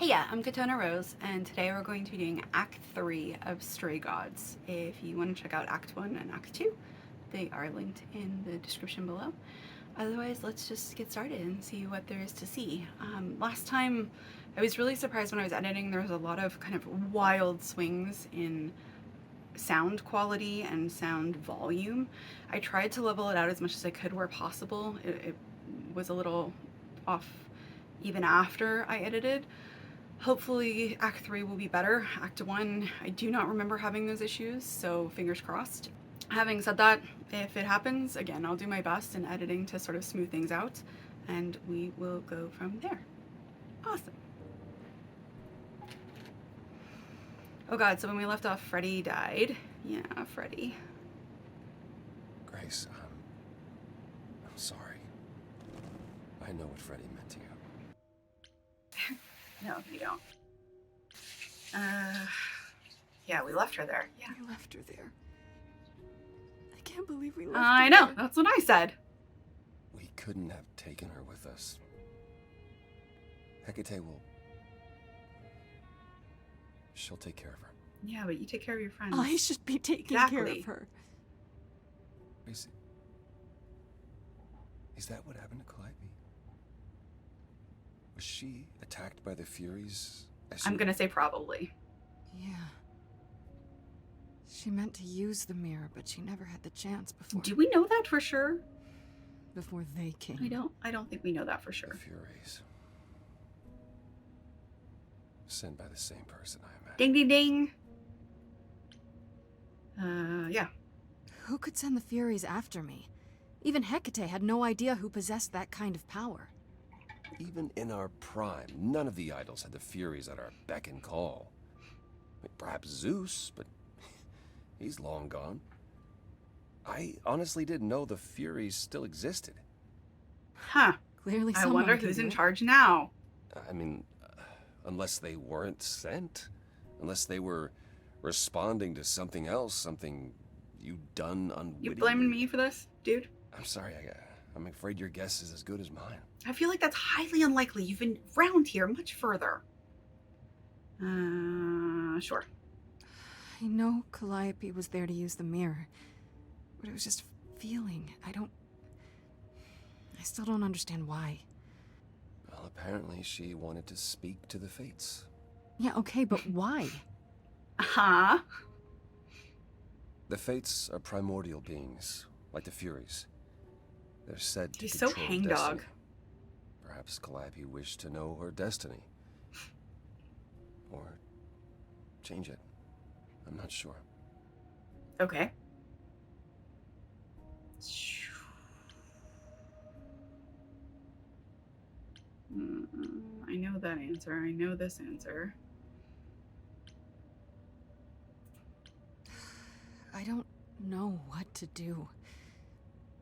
Hey, yeah, I'm Katona Rose, and today we're going to be doing Act 3 of Stray Gods. If you want to check out Act 1 and Act 2, they are linked in the description below. Otherwise, let's just get started and see what there is to see. Last time, I was really surprised when I was editing. There was a lot of kind of wild swings in sound quality and sound volume. I tried to level it out as much as I could where possible. It was a little off even after I edited. Hopefully Act 3 will be better. Act 1, I do not remember having those issues, so fingers crossed. Having said that, if it happens, again, I'll do my best in editing to sort of smooth things out, and we will go from there. Awesome. Oh god, so when we left off, Freddy died. Yeah, Freddy. Grace, I'm sorry. I know what Freddy meant to you. No, you don't. Yeah, we left her there. Yeah. We left her there. I can't believe we left I her know, there. that's what I said. We couldn't have taken her with us. Hecate will... She'll take care of her. Yeah, but you take care of your friends. I should be taking care of her. Grace, is that what happened to Calliope? Was she attacked by the Furies? I'm gonna say probably. Yeah. She meant to use the mirror, but she never had the chance before. Do we know that for sure? Before they came. I don't think we know that for sure. The Furies. Sent by the same person, I imagine. Ding ding ding. Yeah. Who could send the Furies after me? Even Hecate had no idea who possessed that kind of power. Even in our prime, none of the idols had the Furies at our beck and call. Perhaps Zeus, but he's long gone. I honestly didn't know the Furies still existed. Huh. Clearly I someone wonder could who's do in it. charge now. I mean, unless they weren't sent. Unless they were responding to something else, something you'd done unwittingly. You blaming me for this, dude? I'm sorry, I'm afraid your guess is as good as mine. I feel like that's highly unlikely. You've been around here much further. Sure. I know Calliope was there to use the mirror, but it was just feeling. I still don't understand why. Well, apparently she wanted to speak to the Fates. Yeah, okay, but why? Huh? The Fates are primordial beings, like the Furies. They're said to He's so control hangdog. destiny. Perhaps Calliope wished to know her destiny. Or change it. I'm not sure. Okay. I know that answer. I know this answer. I don't know what to do.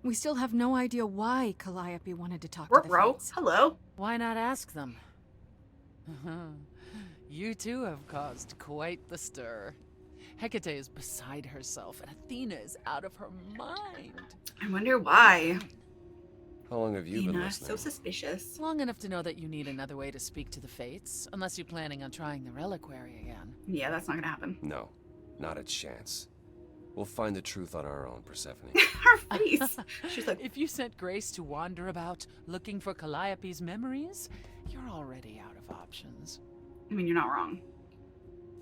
We still have no idea why Calliope wanted to talk to the Ruh-roh. Fates. Hello. Why not ask them? You too have caused quite the stir. Hecate is beside herself, and Athena is out of her mind. I wonder why. How long have you been Athena, listening? so suspicious. Long enough to know that you need another way to speak to the Fates, unless you're planning on trying the reliquary again. Yeah, that's not gonna happen. No, not a chance. We'll find the truth on our own, Persephone. Her face. She's like, If you sent Grace to wander about looking for Calliope's memories, you're already out of options. I mean, you're not wrong.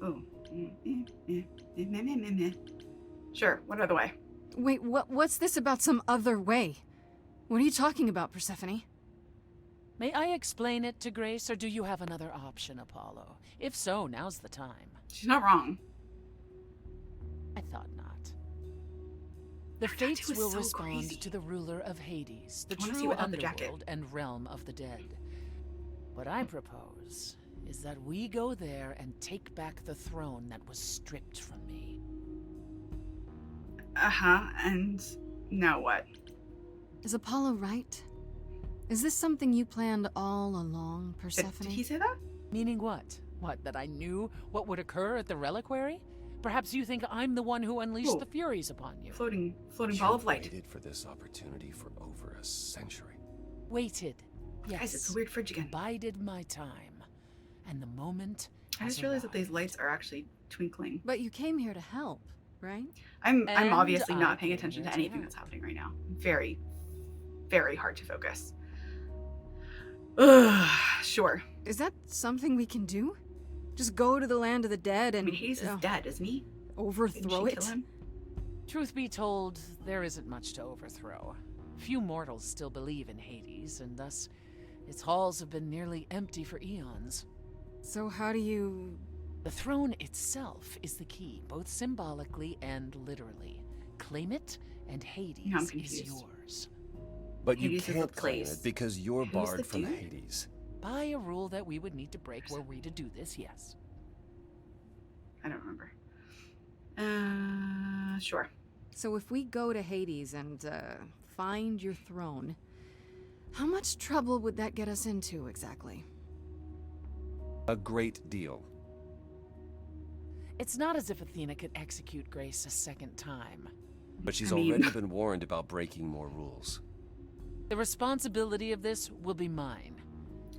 Oh. Sure, what other way? Wait, what's this about some other way? What are you talking about, Persephone? May I explain it to Grace, or do you have another option, Apollo? If so, now's the time. She's not wrong. I thought not. The Her tattoo Fates is will so respond crazy. to the ruler of Hades, the I wanna see true without the jacket. underworld and realm of the dead. What I propose is that we go there and take back the throne that was stripped from me. Uh-huh, and now what? Is Apollo right? Is this something you planned all along, Persephone? Did he say that? Meaning what? What, that I knew what would occur at the reliquary? Perhaps you think I'm the one who unleashed Ooh. the Furies upon you. Floating ball You of light. waited for this opportunity for over a century. Waited. Yes. Guys, it's a weird fridge again. Bided my time. and the moment I has just realized that these arrived. lights are actually twinkling. But you came here to help, right? I'm And obviously I not paying came attention here to to anything help. that's happening right now. Very, very hard to focus. Ugh, sure. Is that something we can do? Just go to the land of the dead I and mean, Hades is dead, isn't he? Didn't overthrow she it? kill him? Truth be told, there isn't much to overthrow. Few mortals still believe in Hades, and thus its halls have been nearly empty for eons. So how do you... The throne itself is the key, both symbolically and literally. Claim it, and Hades I'm is confused. yours. But you Hades is the can't claim place. it because you're Who's barred the from dude? Hades. By a rule that we would need to break were we to do this, yes. I don't remember. Sure. So if we go to Hades and, find your throne, how much trouble would that get us into, exactly? A great deal. It's not as if Athena could execute Grace a second time. But she's I mean- already been warned about breaking more rules. The responsibility of this will be mine.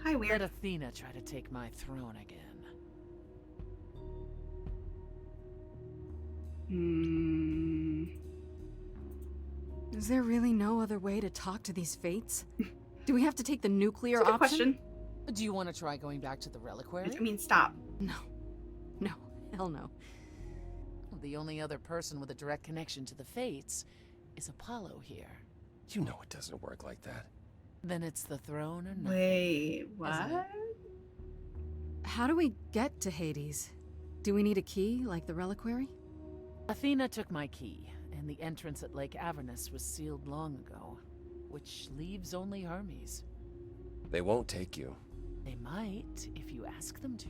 Hi, Let weird. Athena try to take my throne again. Hmm. Is there really no other way to talk to these fates? Do we have to take the nuclear That's a good option? question. Do you want to try going back to the reliquary? I mean, stop. No. No. Hell no. The only other person with a direct connection to the Fates is Apollo here. You know it doesn't work like that. Then it's the throne or nothing. Wait, Isn't what? How do we get to Hades? Do we need a key, like the reliquary? Athena took my key, and the entrance at Lake Avernus was sealed long ago, which leaves only Hermes. They won't take you. They might, if you ask them to.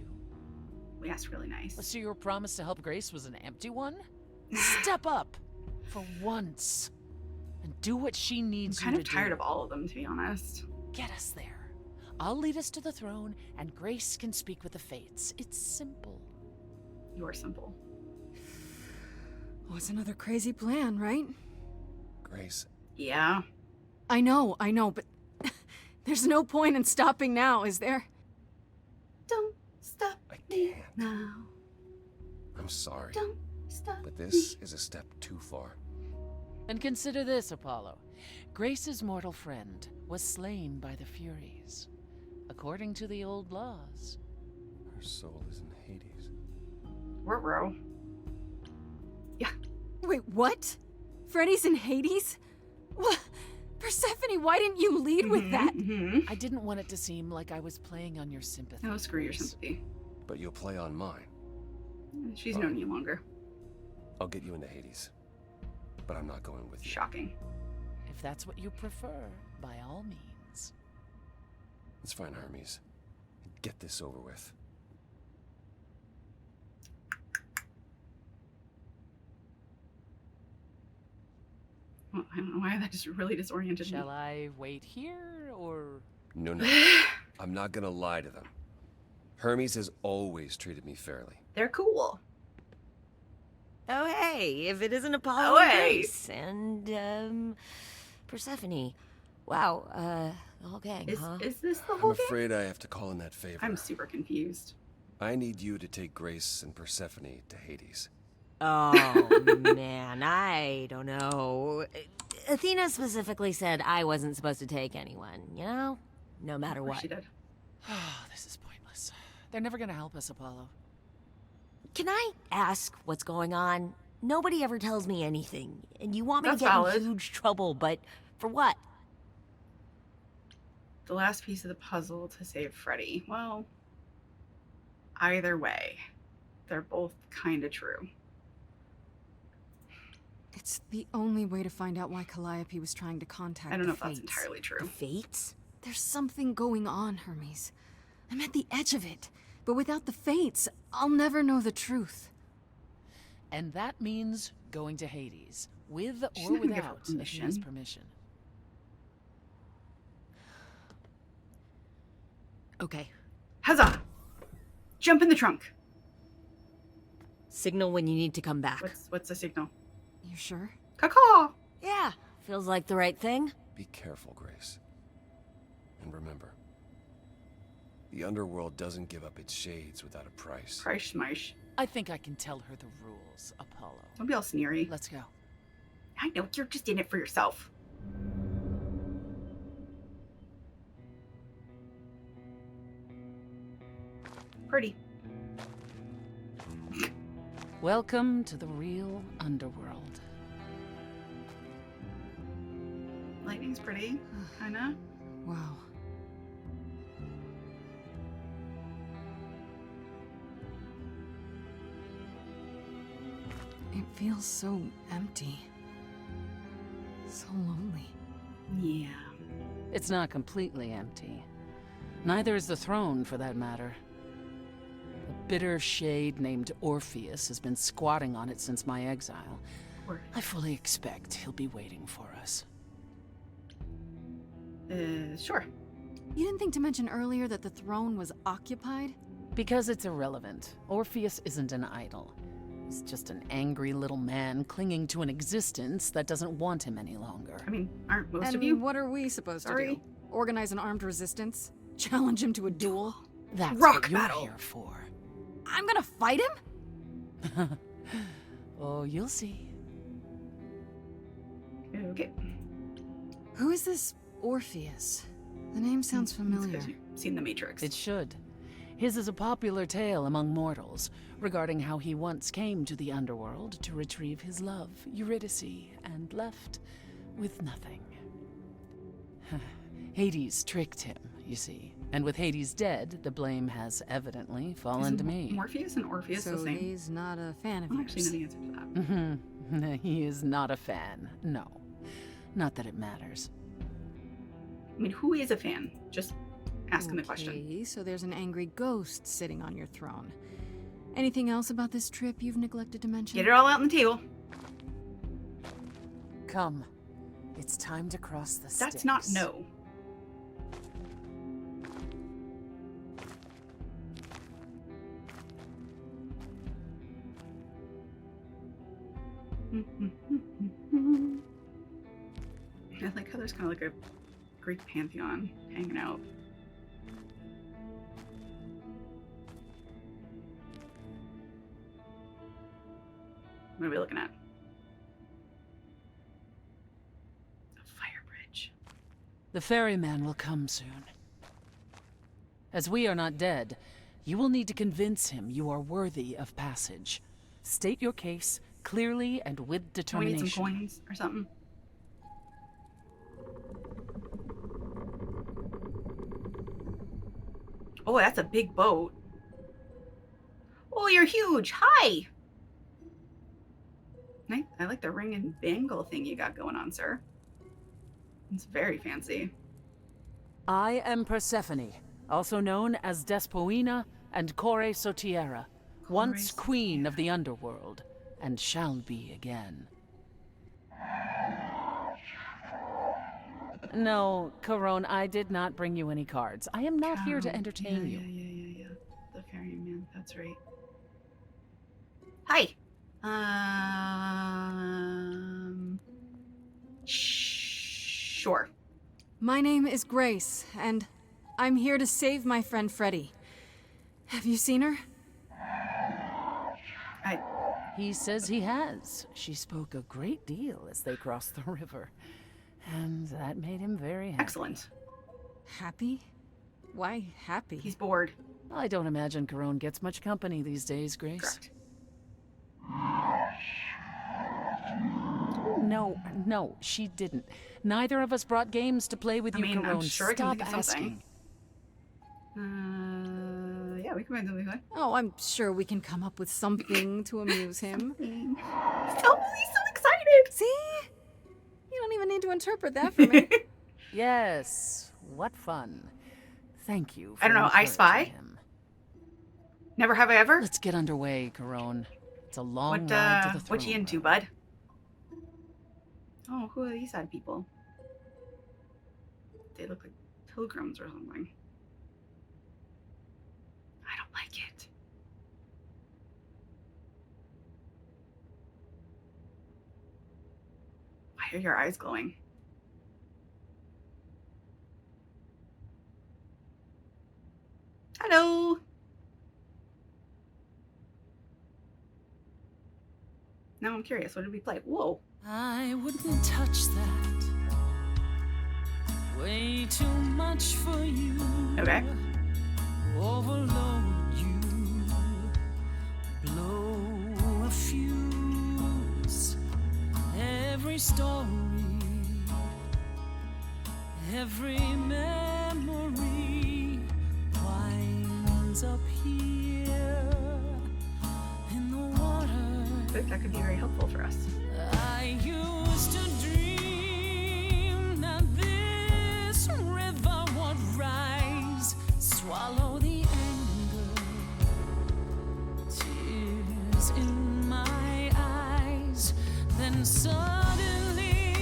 We asked really nice. So your promise to help Grace was an empty one? Step up, for once, and do what she I'm needs kind you of to tired do. of all of them, to be honest. Get us there. I'll lead us to the throne, and Grace can speak with the Fates. It's simple. You're simple. Oh, it's another crazy plan, right? Grace, Yeah. I know, but there's no point in stopping now, is there? Don't stop I me can't. now. I'm sorry, Don't stop but me. this is a step too far. And consider this, Apollo. Grace's mortal friend was slain by the Furies, according to the old laws. Her soul is in Hades. Ruh-roh. Wait, what? Freddy's in Hades? What? Persephone, why didn't you lead with that? Mhm. I didn't want it to seem like I was playing on your sympathy. Oh, screw your Grace. sympathy. But you'll play on mine. She's known you longer. I'll get you into Hades. But I'm not going with you. Shocking. If that's what you prefer, by all means. It's fine, Hermes. Get this over with. Well, I don't know why that just really disoriented Shall me. I wait here, or... No, no. I'm not gonna lie to them. Hermes has always treated me fairly. They're cool. Oh, hey, if it isn't Apollo Oh, and hey. Grace and, Persephone. Wow, the whole gang, huh? Is this the I'm whole game? afraid I have to call in that favor. I'm super confused. I need you to take Grace and Persephone to Hades. Oh, man, I don't know. Athena specifically said I wasn't supposed to take anyone, you know? No matter Of course what. she did. Oh, this is pointless. They're never gonna help us, Apollo. Can I ask what's going on? Nobody ever tells me anything, and you want me That's to get valid. in huge trouble, but for what? The last piece of the puzzle to save Freddy. Well, either way, they're both kind of true. It's the only way to find out why Calliope was trying to contact I don't know the if that's Fates. entirely The true. Fates? There's something going on, Hermes. I'm at the edge of it. But without the Fates, I'll never know the truth. And that means going to Hades, with She's or not gonna give her without Athena's permission. permission. Okay. Huzzah! Jump in the trunk. Signal when you need to come back. What's the signal? You sure? Caw-caw! Yeah, feels like the right thing. Be careful, Grace. And remember, The underworld doesn't give up its shades without a price. Price smish. I think I can tell her the rules, Apollo. Don't be all sneery. Let's go. I know, you're just in it for yourself. Pretty. Welcome to the real underworld. Lightning's pretty, kinda. Wow. It feels so empty. So lonely. Yeah. It's not completely empty. Neither is the throne, for that matter. A bitter shade named Orpheus has been squatting on it since my exile. I fully expect he'll be waiting for us. Sure. You didn't think to mention earlier that the throne was occupied? Because it's irrelevant. Orpheus isn't an idol. He's just an angry little man clinging to an existence that doesn't want him any longer. I mean, aren't most And of you? what are we supposed to Sorry? do? Organize an armed resistance? Challenge him to a duel? That's Rock what you're battle. here for. I'm gonna fight him? Oh, you'll see. Okay. Who is this Orpheus? The name sounds familiar. Because you've seen The Matrix. It should. His is a popular tale among mortals regarding how he once came to the underworld to retrieve his love, Eurydice, and left with nothing. Hades tricked him, you see. And with Hades dead, the blame has evidently fallen to me. Morpheus and Orpheus So the same. he's not a fan of I don't actually know yours. the answer to that. He is not a fan, no. Not that it matters. I mean, who is a fan? Just asking the question. Okay, so there's an angry ghost sitting on your throne. Anything else about this trip you've neglected to mention? Get it all out on the table. Come. It's time to cross the That's Styx. not no. I like how there's kind of like a Greek pantheon hanging out. What are we looking at? A fire bridge. The ferryman will come soon. As we are not dead, you will need to convince him you are worthy of passage. State your case clearly and with Do we determination. need some coins or something? Oh, that's a big boat. Oh, you're huge. Hi. I like the ring and bangle thing you got going on, sir. It's very fancy. I am Persephone, also known as Despoina and Core Sotiera, once queen of the underworld, and shall be again. No, Corone, I did not bring you any cards. I am not here to Cow. entertain Yeah, you. Yeah. The ferryman, that's right. Hi. Sure. My name is Grace, and I'm here to save my friend Freddie. Have you seen her? He says he has. She spoke a great deal as they crossed the river, and that made him very happy. Excellent. Happy? Why happy? He's bored. I don't imagine Corone gets much company these days, Grace. Correct. No, she didn't. Neither of us brought games to play with I you, mean, I'm Corone. sure I can Stop think of something. asking. Yeah, we can find something like Oh, I'm sure we can come up with something to amuse him. he's so excited. See? You don't even need to interpret that for me. Yes, what fun. Thank you for I don't know, I Spy? encouraging him. Never have I ever. Let's get underway, Corone. It's a long What ride to the throne what you into, room. bud? Oh, who are these odd people? They look like pilgrims or something. I don't like it. Why are your eyes glowing? Now I'm curious. What did we play? Whoa. I wouldn't touch that. Way too much for you. Okay. Overload you. Blow a fuse. Every story. Every memory winds up here in the water. I think that could be very helpful for us. I used to dream that this river would rise, swallow the anger, tears in my eyes. Then suddenly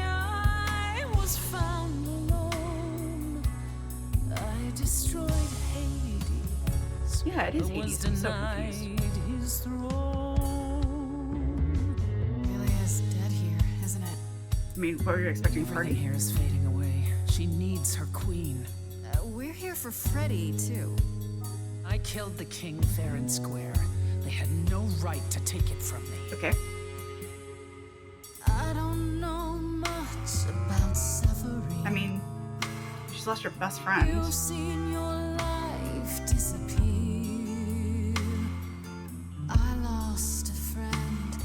I was found alone. I destroyed Hades. Yeah, it is but was Hades. I'm so confused. denied his throne. Really is dead here, isn't it? I mean, what were you expecting? Everything Party? here is fading away. She needs her queen. We're here for Freddy, too. I killed the king fair and square. They had no right to take it from me. Okay. I don't know much about suffering. I mean, she's lost her best friend. You've seen your life disappear. I lost a friend.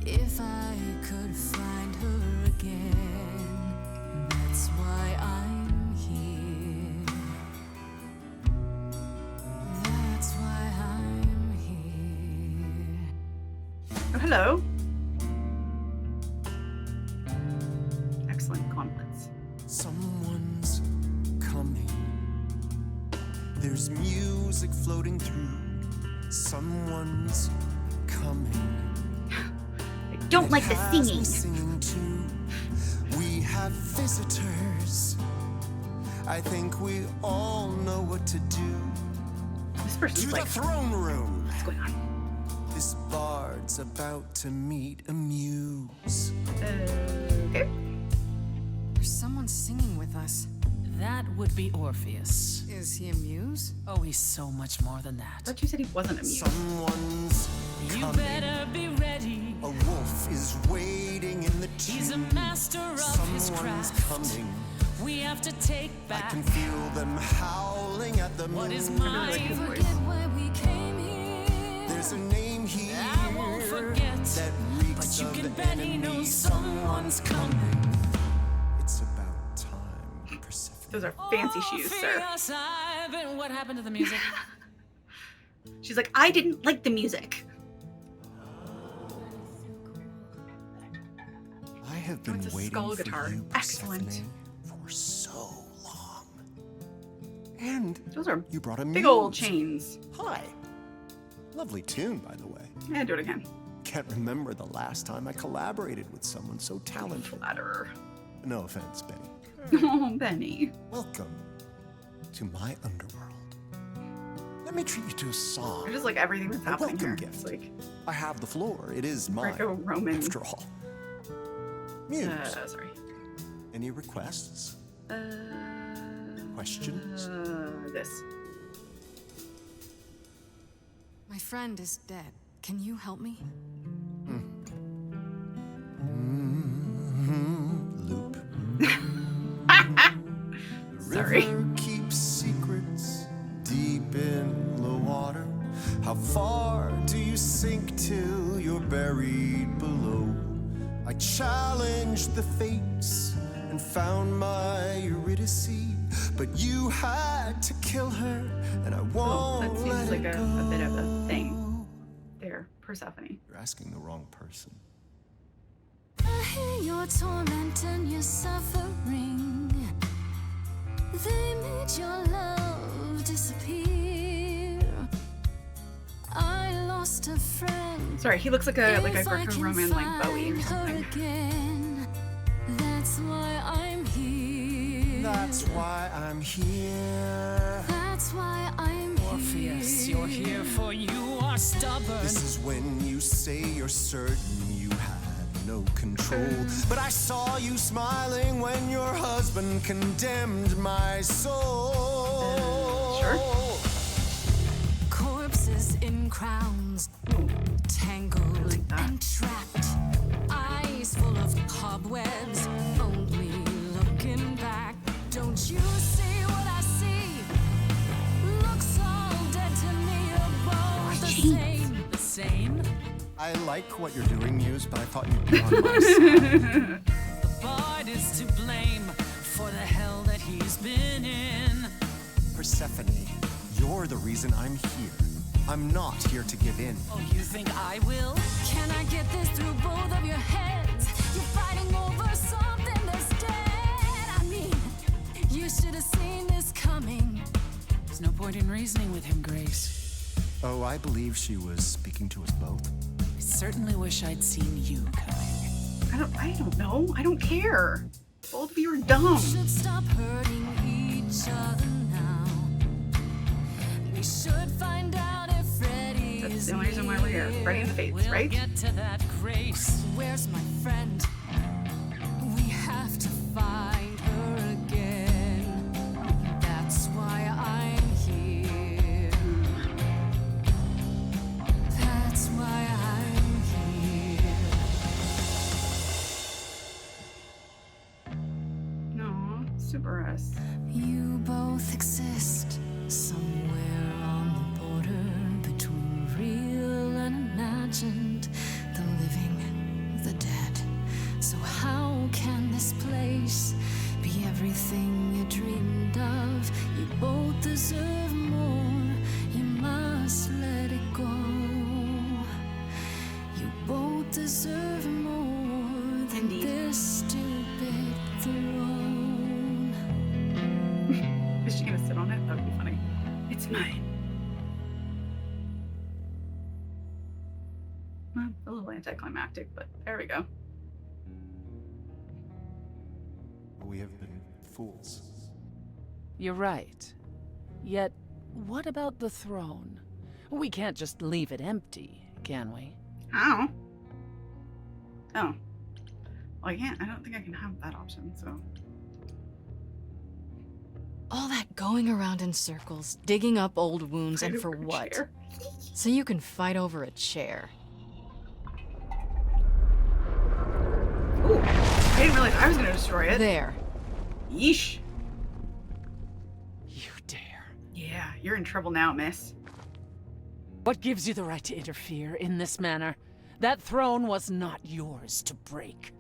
If I could find her again, that's why I'm here. That's why I'm here. Oh, hello. Excellent gauntlets. Someone's coming. There's music floating through. Someone's coming. I don't like the Has me singing. singing too. We have visitors. I think we all know what to do. This To person's the like, throne room. what's going on? This bard's about to meet a muse. Okay. There's someone singing with us. That would be Orpheus. Is he a muse? Oh, he's so much more than I that. thought you said he wasn't a mute. Someone's You coming. better be ready. A wolf is waiting in the He's a tune. master of his Someone's craft. coming. We have to take I back can feel them howling at the what moon. is like his mine. voice. Forget why we came here. There's a name here I won't forget, that reeks but you of can bet he enemy. knows someone's coming. It's about time, Persephone. Those are fancy shoes, sir. Orpheus, what happened to the music? She's like, I didn't like the music. I have Oh, been it's a waiting skull for guitar. you, Excellent. Persephone, for so long. And Those are you brought a big old muse. chains. Hi. Lovely tune, by the way. Yeah, do it again. Can't remember the last time I collaborated with someone so talented. Flatterer. No offense, Betty. Oh, Benny. Welcome to my underworld. Let me treat you to a song. I just like everything that's happening welcome here. gift. It's like I have the floor. It is mine. Greco-Roman. After all. Muse. Sorry. Any requests? Questions? This. My friend is dead. Can you help me? Loop. Sorry. River keeps secrets deep in the water. How far do you sink till you're buried below? I challenged the fates and found my Eurydice, but you had to kill her, and I Oh, won't that let seems like it a go. bit of a thing. There, Persephone. You're asking the wrong person. I hear your torment and your suffering. They made your love disappear. I lost a friend. Sorry, he looks like a If I can Greco-Roman like Bowie or find her something. again, that's why I'm here. That's why I'm here. That's why I'm here. Orpheus, you're here for you are stubborn. This is when you say you're certain you had no control. But I saw you smiling when your husband condemned my soul. Sure. Corpses in crowns, tangled I like what you're doing, Muse, but I thought you'd be on my side. The bard is to blame for the hell that he's been in. Persephone, you're the reason I'm here. I'm not here to give in. Oh, you think I will? Can I get this through both of your heads? You're fighting over something that's dead. I mean, you should have seen this coming. There's no point in reasoning with him, Grace. Oh, I believe she was speaking to us both. I certainly wish I'd seen you coming. I don't know. I don't care. Both of you are dumb. Should stop hurting each other now. We should find out if Freddy That's is the only reason why we're here. Freddy and the Fates, We'll right? get to that, Grace. Where's my friend? We have to find her again. That's why I'm here. That's why I'm here. No, super us. You both exist somewhere on the border between real and imagined, the living, the dead. So how can this place be everything you dreamed of? You both deserve more. You must let it go. You both deserve more than Indeed. this stupid throne. Is she gonna sit on it? That would be funny. It's mine. Well, a little anticlimactic, but there we go. We have been fools. You're right. Yet, what about the throne? We can't just leave it empty, can we? Ow. Oh. Well, I can't. I don't think I can have that option, so. All that going around in circles, digging up old wounds, and Fight for over a what? chair. So you can fight over a chair. Ooh. I didn't realize I was gonna destroy it. There. Yeesh. You dare. Yeah, you're in trouble now, miss. What gives you the right to interfere in this manner? That throne was not yours to break.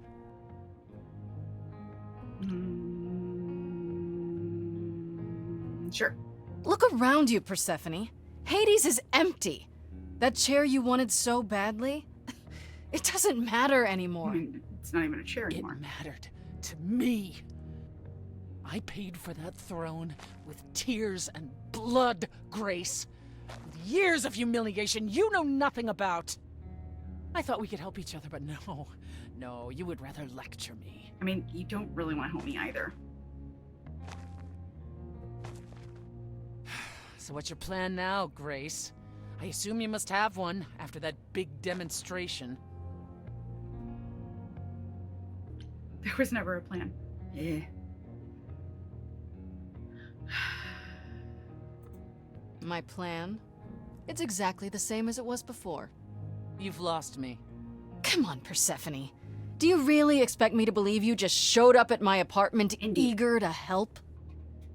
Sure. Look around you, Persephone. Hades is empty. That chair you wanted so badly, it doesn't matter I anymore. mean, it's not even a chair It anymore. mattered to me. I paid for that throne with tears and blood, Grace. With years of humiliation you know nothing about. I thought we could help each other, but no. No, you would rather lecture me. I mean, you don't really want to help me either. So what's your plan now, Grace? I assume you must have one after that big demonstration. There was never a plan. Yeah. My plan? It's exactly the same as it was before. You've lost me. Come on, Persephone. Do you really expect me to believe you just showed up at my apartment Indeed. eager to help?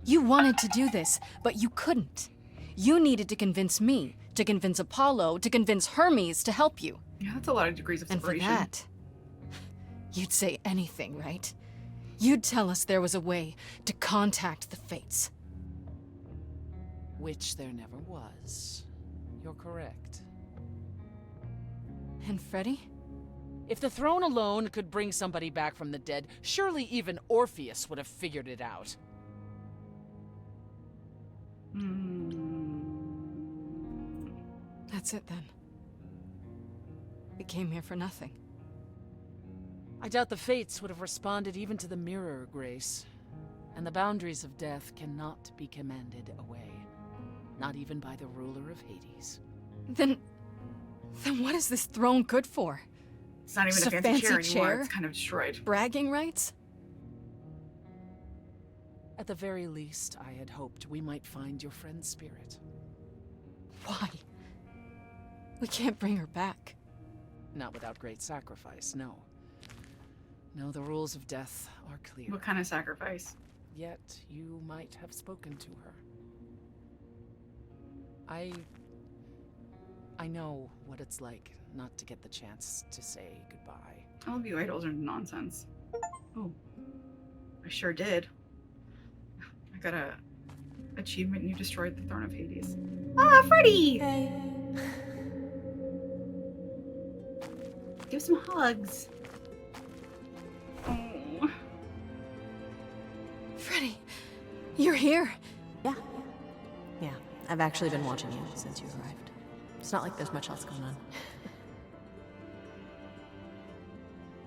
You wanted to do this, but you couldn't. You needed to convince me, to convince Apollo, to convince Hermes to help you. Yeah, that's a lot of degrees of And for separation. that, you'd say anything, right? You'd tell us there was a way to contact the Fates. Which there never was. You're correct. And Freddy? If the throne alone could bring somebody back from the dead, surely even Orpheus would have figured it out. That's it then. We came here for nothing. I doubt the Fates would have responded even to the mirror, Grace. And the boundaries of death cannot be commanded away. Not even by the ruler of Hades. Then what is this throne good for? It's not even Just a a fancy chair fancy anymore. chair? It's kind of destroyed. Bragging rights? At the very least, I had hoped we might find your friend's spirit. Why? We can't bring her back. Not without great sacrifice, no. No, the rules of death are clear. What kind of sacrifice? Yet you might have spoken to her. I know what it's like not to get the chance to say goodbye. All of you idols are nonsense. Oh, I sure did. I got a achievement. You destroyed the Throne of Hades. Ah, Freddy! Hey. Give some hugs. Oh. Freddy, you're here. Yeah. Yeah, I've actually been watching you since you arrived. It's not like there's much else going on.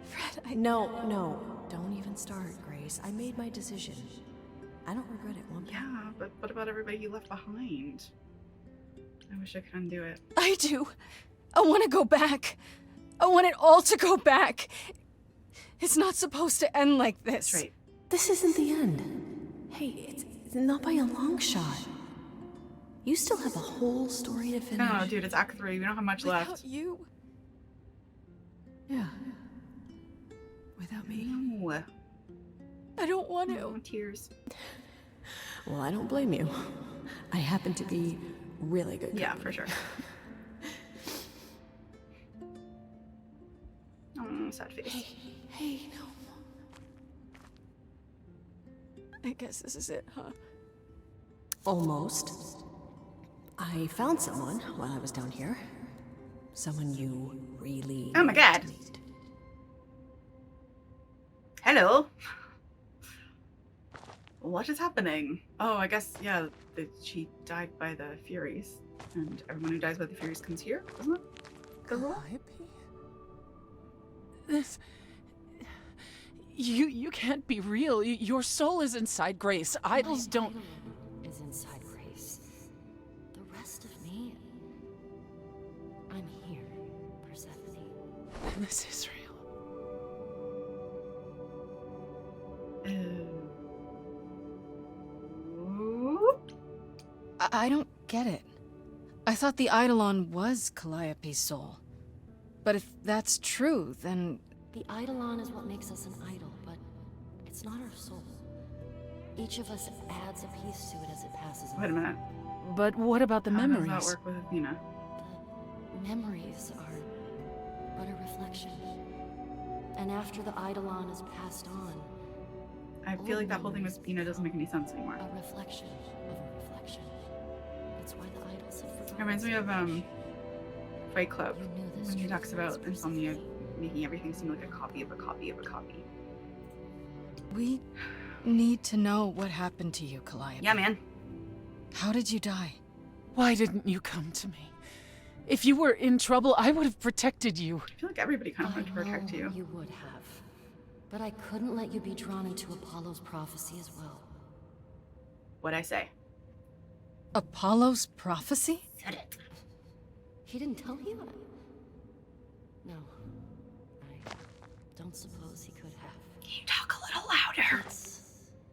Fred, No, don't even start, Grace. I made my decision. I don't regret it one bit. Yeah, but what about everybody you left behind? I wish I could undo it. I do. I want to go back. I want it all to go back. It's not supposed to end like this. That's right. This isn't the end. Hey, it's not by a long shot. You still have a whole story to finish. No, dude, it's Act 3. We don't have much Without left. you. Yeah. Without me. No. I don't want No to. tears. Well, I don't blame you. I happen to be really good. Yeah, company. for sure. Oh, sad face. Hey, no. I guess this is it, huh? Almost. I found someone while I was down here. Someone you really Oh my need God. to meet. Hello. What is happening? Oh, I guess, yeah, she died by the Furies. And everyone who dies by the Furies comes here, isn't it? The rule? Calliope? This... You can't be real. Your soul is inside Grace. Idols don't... Is inside Grace. The rest of me... I'm here, Persephone. This is real. I don't get it. I thought the Eidolon was Calliope's soul. But if that's true, then... The Eidolon is what makes us an idol, but it's not our soul. Each of us adds a piece to it as it passes on. Wait a minute. But what about the How memories? does that work with Athena? The memories are but a reflection. And after the Eidolon is passed on, I feel like that whole thing with Athena doesn't make any sense anymore. a reflection of a reflection. That's why the idols have forgotten. It reminds me of Fight Club, You knew this when he truth talks about was insomnia Persephone. making everything seem like a copy of a copy of a copy. We need to know what happened to you, Calliope. Yeah, man. How did you die? Why didn't you come to me? If you were in trouble, I would have protected you. I feel like everybody kind of wanted to protect I know you. you would have. But I couldn't let you be drawn into Apollo's prophecy as well. What'd I say? Apollo's prophecy? Said it. He didn't tell you that? No. I don't suppose he could have. Can you talk a little louder? It's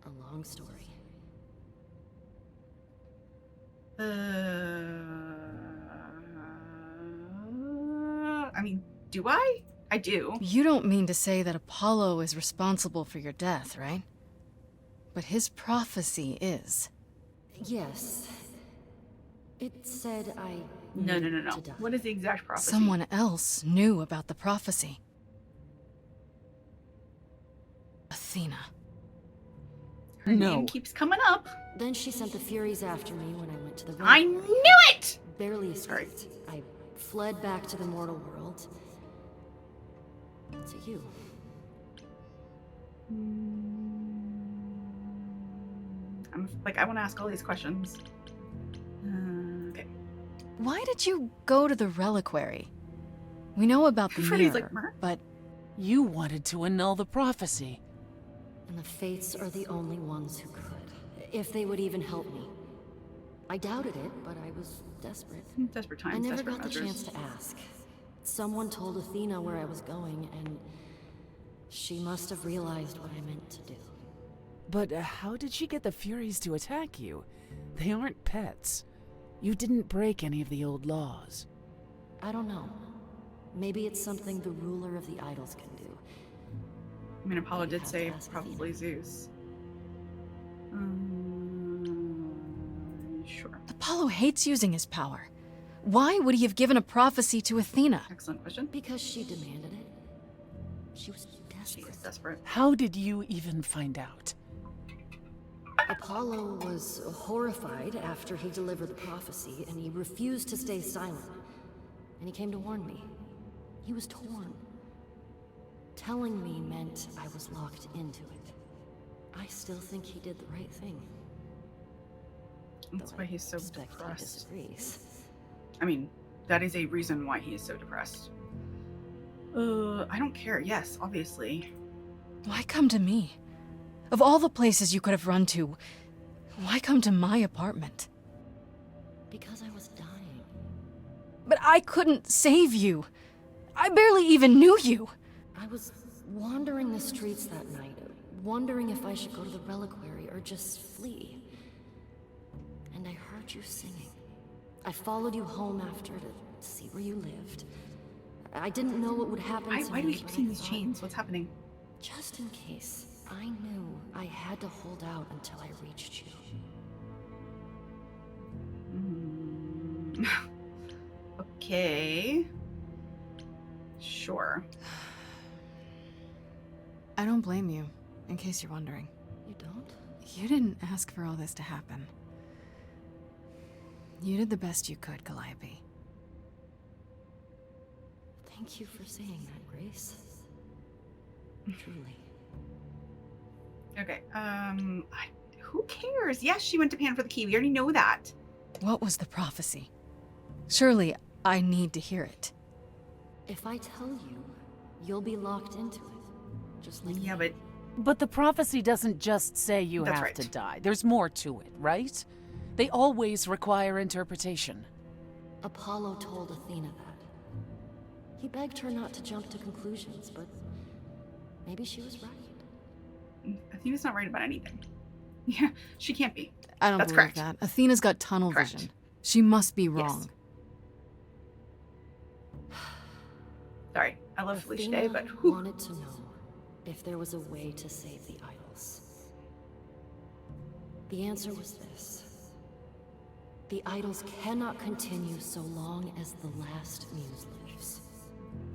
a long story. I mean, do I? I do. You don't mean to say that Apollo is responsible for your death, right? But his prophecy is. Yes. It said I No. needed to die. What is the exact prophecy? Someone else knew about the prophecy. Athena. Her No. name keeps coming up. Then she sent the Furies after me when I went to the I Ring. knew it! Barely Sorry. escaped. I fled back to the mortal world. To you. I'm like, I want to ask all these questions. Okay. Why did you go to the reliquary? We know about the Freddy's mirror, like, "Mer?" but You wanted to annul the prophecy. And the Fates are the only ones who could. If they would even help me. I doubted it, but I was desperate. Desperate I times, never desperate got the measures. chance to ask. Someone told Athena where I was going, and she must have realized what I meant to do. But how did she get the Furies to attack you? They aren't pets. You didn't break any of the old laws. I don't know. Maybe it's something the ruler of the idols can do. I mean, Apollo did Have say to ask probably Zeus. Sure. Apollo hates using his power. Why would he have given a prophecy to Athena? Excellent question. Because she demanded it. She was She desperate. is desperate. How did you even find out? Apollo was horrified after he delivered the prophecy, and he refused to stay silent. And he came to warn me. He was torn. Telling me meant I was locked into it. I still think he did the right thing. That's Though why I he's so suspect he depressed. disagrees. I mean, that is a reason why he is so depressed. I don't care. Yes, obviously. Why come to me? Of all the places you could have run to, why come to my apartment? Because I was dying. But I couldn't save you. I barely even knew you. I was wandering the streets that night, wondering if I should go to the reliquary or just flee. And I heard you singing. I followed you home after to see where you lived. I didn't know what would happen to Why me. do we keep but seeing I these thought, chains? What's happening? Just in case, I knew I had to hold out until I reached you. Okay. Sure. I don't blame you, in case you're wondering. You don't? You didn't ask for all this to happen. You did the best you could, Calliope. Thank you for saying that, Grace. Truly. Okay. Who cares? Yes, she went to Pan for the key. We already know that. What was the prophecy? Surely I need to hear it. If I tell you, you'll be locked into it. Just like Yeah, me. but But the prophecy doesn't just say you That's have right. to die. There's more to it, right? They always require interpretation. Apollo told Athena that. He begged her not to jump to conclusions, but maybe she was right. Athena's not right about anything. Yeah, she can't be. I don't That's believe correct. that. Athena's got tunnel Correct. vision. She must be wrong. Sorry, I love Felicia Athena Day, but whew. wanted to know if there was a way to save the idols. The answer was this. The idols cannot continue so long as the last muse lives.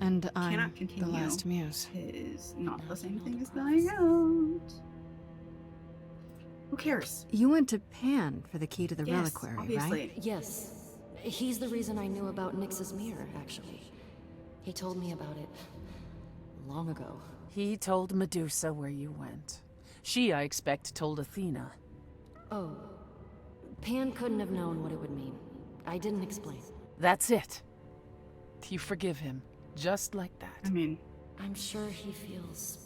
And I'm Cannot the continue. last muse. Is not the Now same you know thing the as dying prophecy. out. Who cares? You went to Pan for the key to the Yes, reliquary, obviously. right? Yes. He's the reason I knew about Nyx's mirror, actually. He told me about it long ago. He told Medusa where you went. She, I expect, told Athena. Oh. Pan couldn't have known what it would mean. I didn't explain. That's it. You forgive him, just like I that. mean, I'm sure he feels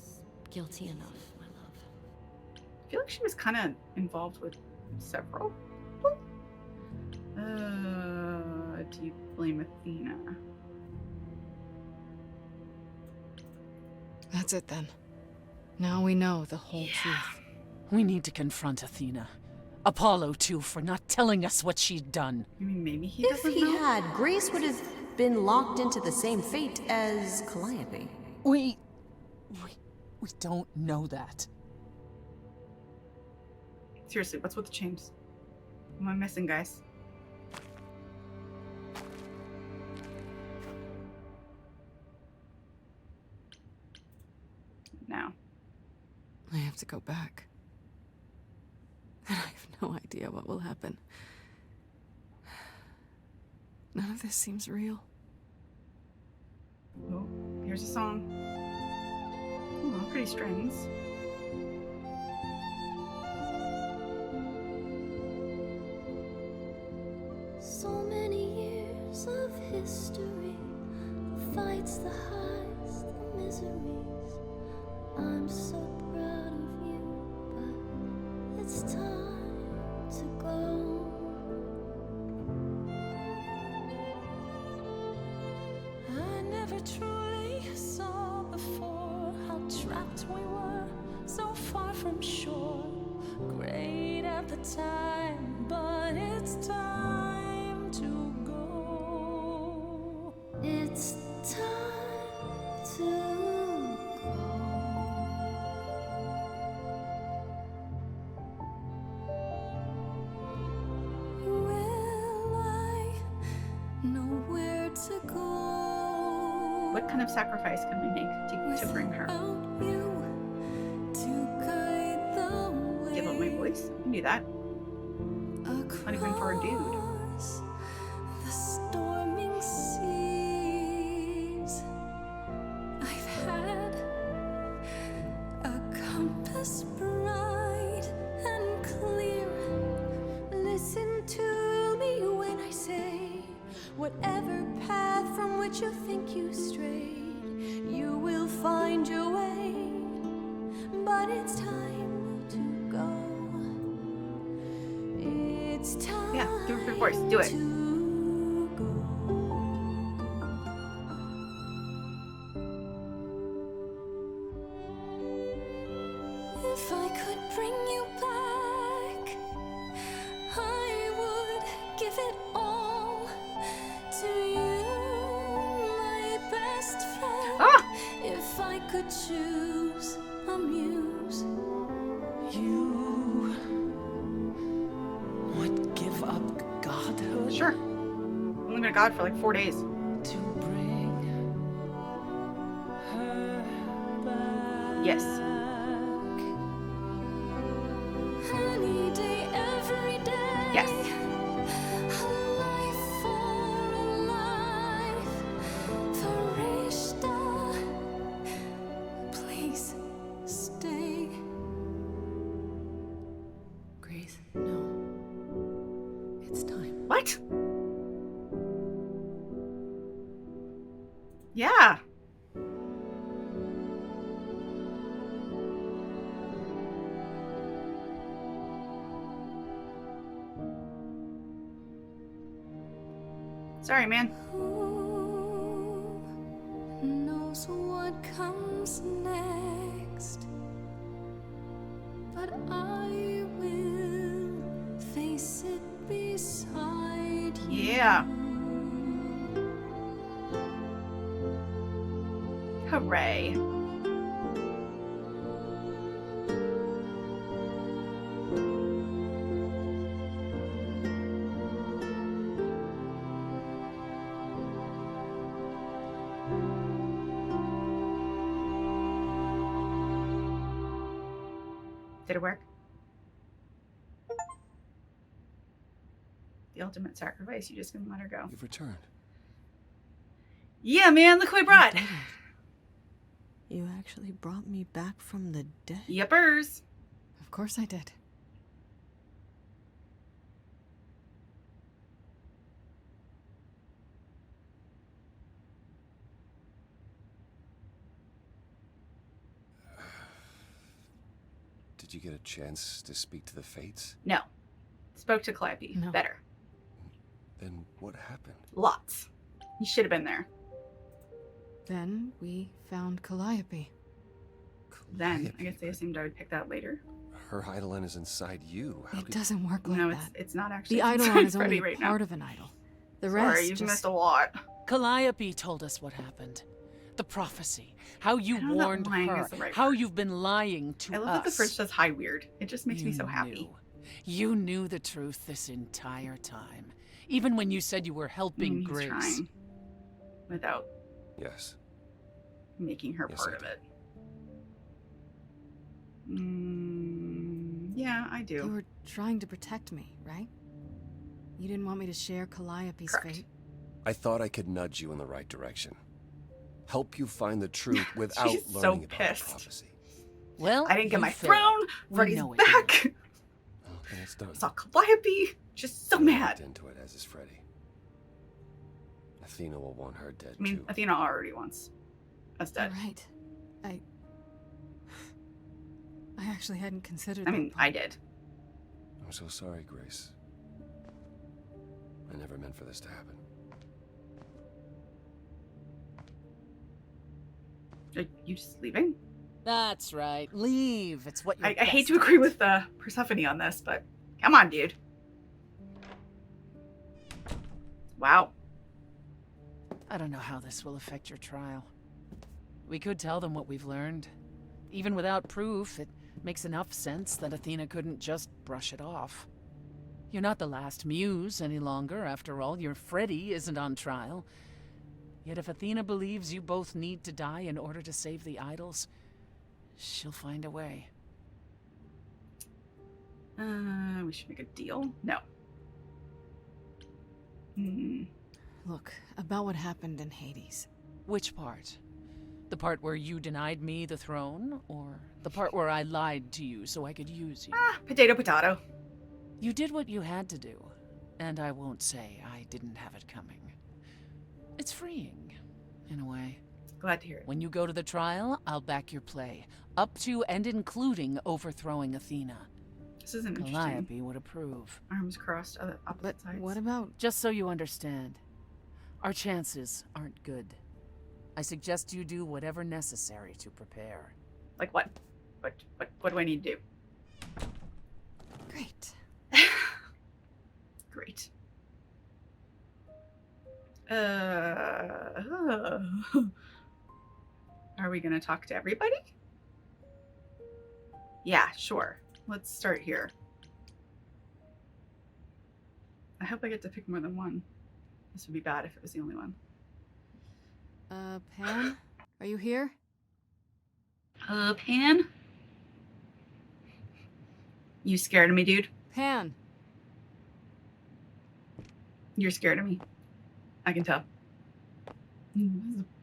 guilty enough, my love. I feel like she was kind of involved with several people. Do you blame Athena? That's it then. Now we know the whole truth. We need to confront Athena. Apollo, too, for not telling us what she'd done. I mean, maybe he If doesn't he know. had, Grace would have been locked into the same fate as Calliope. We don't know that. Seriously, what's with the chains? What am I missing, guys? Now. I have to go back. And I have no idea what will happen. None of this seems real. Oh, here's a song. Oh, pretty strings. So many years of history, the fights, the highs, the miseries. I'm so proud of you, but it's time to go. I never truly saw before how trapped we were, so far from shore. Great at the time, but it's time to go. It's time to go. Will I know What kind of sacrifice can we make to bring her? Give up my voice? I can do that. Not even for a dude. The storming seas, I've had a compass bright and clear. Listen to me when I say, whatever path from which you think you strayed, you will find your way. But it's time to go. It's time. Yeah, do it for voice. Do it. If I could bring you back, I would give it all to you, my best friend. Ah! If I could choose a muse, You would give up godhood Sure. I'm living a god for like 4 days. to bring her back? Yes. any day, every day. Yes. A life for a life, Farishta. Please stay. Grace, no. It's time. What? Yeah. Sorry, man. Who knows what comes next? But I will face it beside you. Yeah. Hooray. Did it work? The ultimate sacrifice. You just gonna let her go. You've returned. Yeah, man. Look who I brought. You actually brought me back from the dead? Yippers. Of course I did. Did you get a chance to speak to the Fates? No. Spoke to Calliope. No. Better. Then what happened? Lots. You should have been there. Then we found Calliope. Then. I guess they assumed I would pick that later. Her Eidolon is inside you. How It did... doesn't work like No, that. it's not actually. The Eidolon inside is only Freddy a right part now. of an idol. The Sorry, rest you've just... missed a lot. Calliope told us what happened. The prophecy. How you I don't know that warned lying her. is the right How word. you've been lying to I us. love that the fridge says hi weird. It just makes me You so happy. knew. You knew the truth this entire time. Even when you said you were helping He's Grace. trying. Without Yes. making her Yes, part I of did. it. Yeah, I You do. were trying to protect me, right? You didn't want me to share Calliope's Correct. fate. I thought I could nudge you in the right direction. Help you find the truth without She's so learning about pissed. the prophecy. Well, I didn't get you my failed. throne. We Freddy's know it. back. Well, then it's done. Saw Calliope. Just so I mad. looked into it, as is Freddy. Athena will want her dead I mean, too. Athena already wants us You're dead. right. I actually hadn't considered I that mean, part. I did. I'm so sorry, Grace. I never meant for this to happen. Are you just leaving? That's right. Leave. It's what you're I hate best to agree at. with Persephone on this, but come on, dude. Wow. I don't know how this will affect your trial. We could tell them what we've learned. Even without proof, it makes enough sense that Athena couldn't just brush it off. You're not the last muse any longer, after all. Your Freddy isn't on trial. Yet if Athena believes you both need to die in order to save the idols, she'll find a way. We should make a deal. No. Look, about what happened in Hades. Which part? The part where you denied me the throne, or the part where I lied to you so I could use you? Potato, potato. You did what you had to do, and I won't say I didn't have it coming. It's freeing, in a way. Glad to hear it. When you go to the trial, I'll back your play, up to and including overthrowing Athena. This isn't interesting. Calliope would approve. Arms crossed, other opposite sides. What about... Just so you understand, our chances aren't good. I suggest you do whatever necessary to prepare. Like what? What do I need to do? Great. Great. Are we gonna talk to everybody? Yeah, sure. Let's start here. I hope I get to pick more than one. This would be bad if it was the only one. Pan? Are you here? Pan? You scared of me, dude? Pan! You're scared of me. I can tell.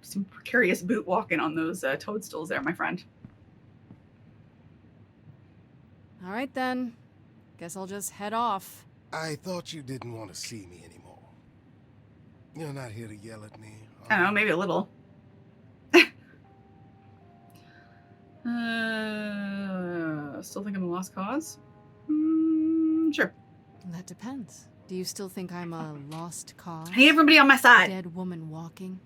Some precarious boot walking on those toadstools there, my friend. All right then. Guess I'll just head off. I thought you didn't want to see me anymore. You're not here to yell at me. I don't know, maybe a little. Still think I'm a lost cause? Sure. That depends. Do you still think I'm a lost cause? I need everybody on my side. Dead woman walking?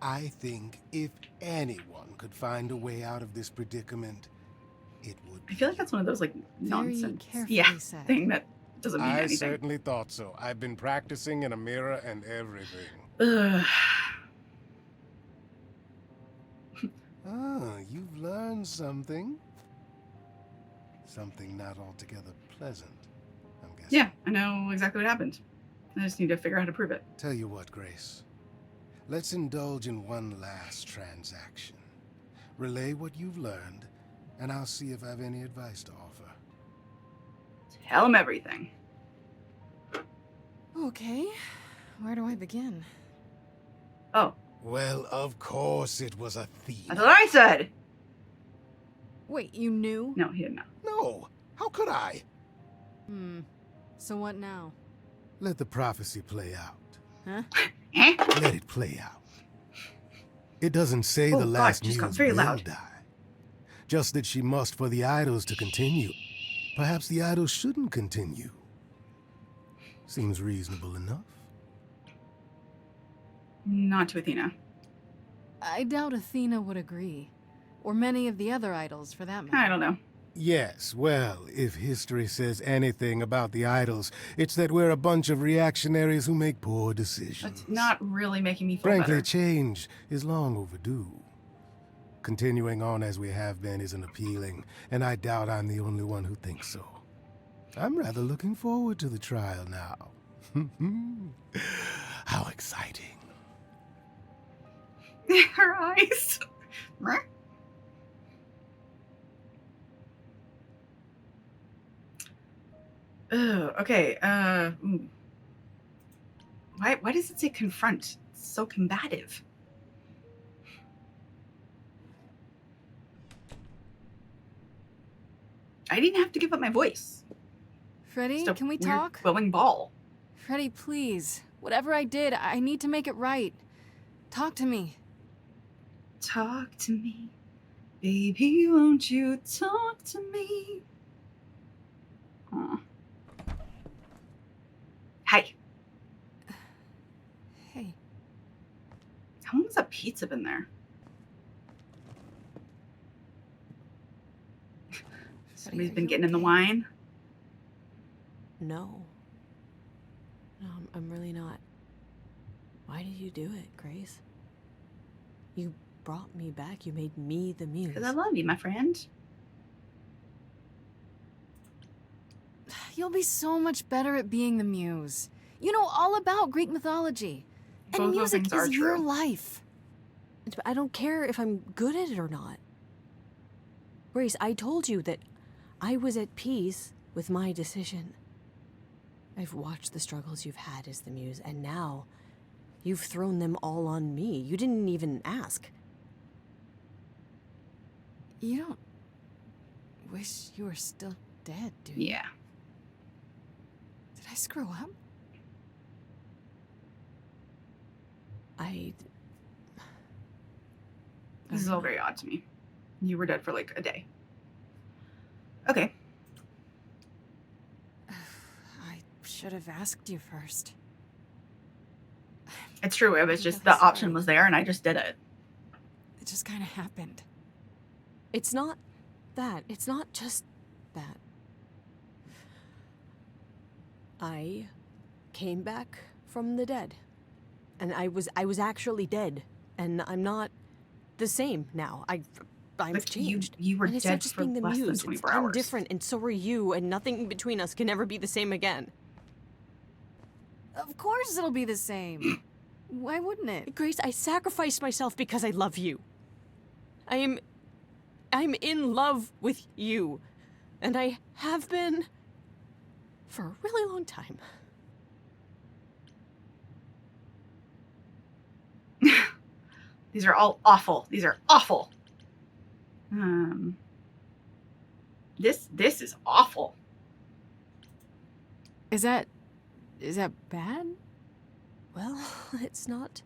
I think if anyone could find a way out of this predicament, it would I feel like that's one of those like Very nonsense carefully said. thing that doesn't mean I anything. certainly thought so. I've been practicing in a mirror and everything. Ugh. Ah, you've learned something. Something not altogether pleasant, I'm guessing. Yeah, I know exactly what happened. I just need to figure out how to prove it. Tell you what, Grace. Let's indulge in one last transaction. Relay what you've learned, and I'll see if I have any advice to offer. Tell him everything. Okay. Where do I begin? Oh, Well, of course it was Athena. that's what I said. Wait, you knew? No, he didn't know. No, how could I? So what now? Let the prophecy play out. Huh? Eh? Let it play out. It doesn't say Oh, the God, last just got muse very will loud. die. Just that she must for the idols to continue. Perhaps the idols shouldn't continue. Seems reasonable enough. Not to Athena. I doubt Athena would agree. Or many of the other idols, for that matter. I don't know. Yes, well, if history says anything about the idols, it's that we're a bunch of reactionaries who make poor decisions. That's not really making me feel Frankly, better. change is long overdue. Continuing on as we have been isn't appealing, and I doubt I'm the only one who thinks so. I'm rather looking forward to the trial now. How exciting. Her eyes. Okay. Why does it say confront? It's so combative. I didn't have to give up my voice. Freddy, Just a can we weird talk? Glowing ball. Freddy, please. Whatever I did, I need to make it right. Talk to me. Talk to me, baby. Won't you talk to me? Aw. Hey, Hey, how long has that pizza been there? Somebody's are been you getting in the okay? wine. No. No, I'm really not. Why did you do it, Grace? You brought me back. You made me the muse. Because I love you, my friend. you'll be so much better at being the muse. You know all about Greek mythology. Both And those music things are is your true. life. I don't care if I'm good at it or not. Grace, I told you that I was at peace with my decision. I've watched the struggles you've had as the Muse, and now you've thrown them all on me. You didn't even ask. You don't wish you were still dead, do you? Yeah. Did I screw up? This is all very odd to me. You were dead for like a day. Okay. I should have asked you first. It's true. It was just I'm the sorry. option was there and I just did it. It just kind of happened. It's not that. It's not just that. I came back from the dead. And I was actually dead. And I'm not the same now. I've Like, changed. You were and it's dead not just for being the less than Muse. 24 I'm hours. different, and so are you, and nothing between us can ever be the same again. Of course it'll be the same. Why wouldn't it? Grace, I sacrificed myself because I love you. I'm in love with you. And I have been for a really long time. These are all awful. These are awful. This is awful. Is that bad? Well, it's not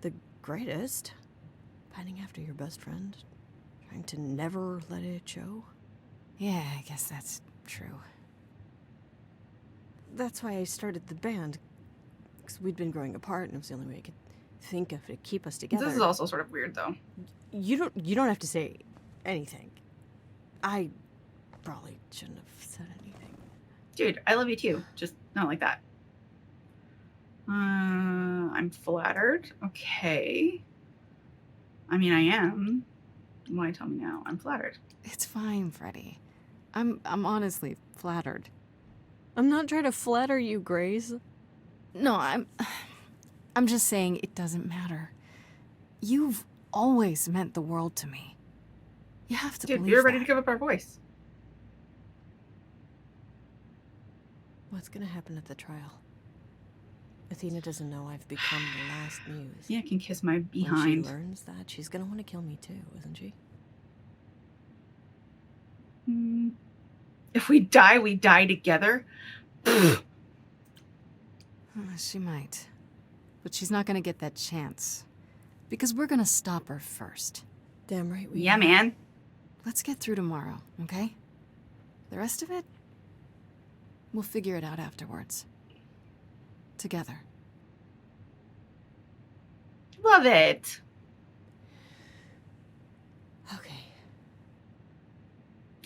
the greatest. Pining after your best friend, trying to never let it show. Yeah, I guess that's true. That's why I started the band. Because we'd been growing apart, and it was the only way I could think of to keep us together. This is also sort of weird, though. You don't have to say anything. I probably shouldn't have said anything. Dude, I love you too. Just not like that. I'm flattered. Okay. I mean, I am. Why tell me now? I'm flattered. It's fine, Freddie. I'm honestly flattered. I'm not trying to flatter you, Grace. No, I'm just saying it doesn't matter. You've always meant the world to me. You have to Dude, believe you're ready that. to give up our voice. What's gonna happen at the trial? Athena doesn't know I've become the last Muse. Yeah, can kiss my When behind. she learns that, she's gonna want to kill me too, isn't she? If we die together. She might. But she's not gonna get that chance. Because we're gonna stop her first. Damn right we Yeah, are. man. Let's get through tomorrow, okay? The rest of it, we'll figure it out afterwards. Together. Love it. Okay.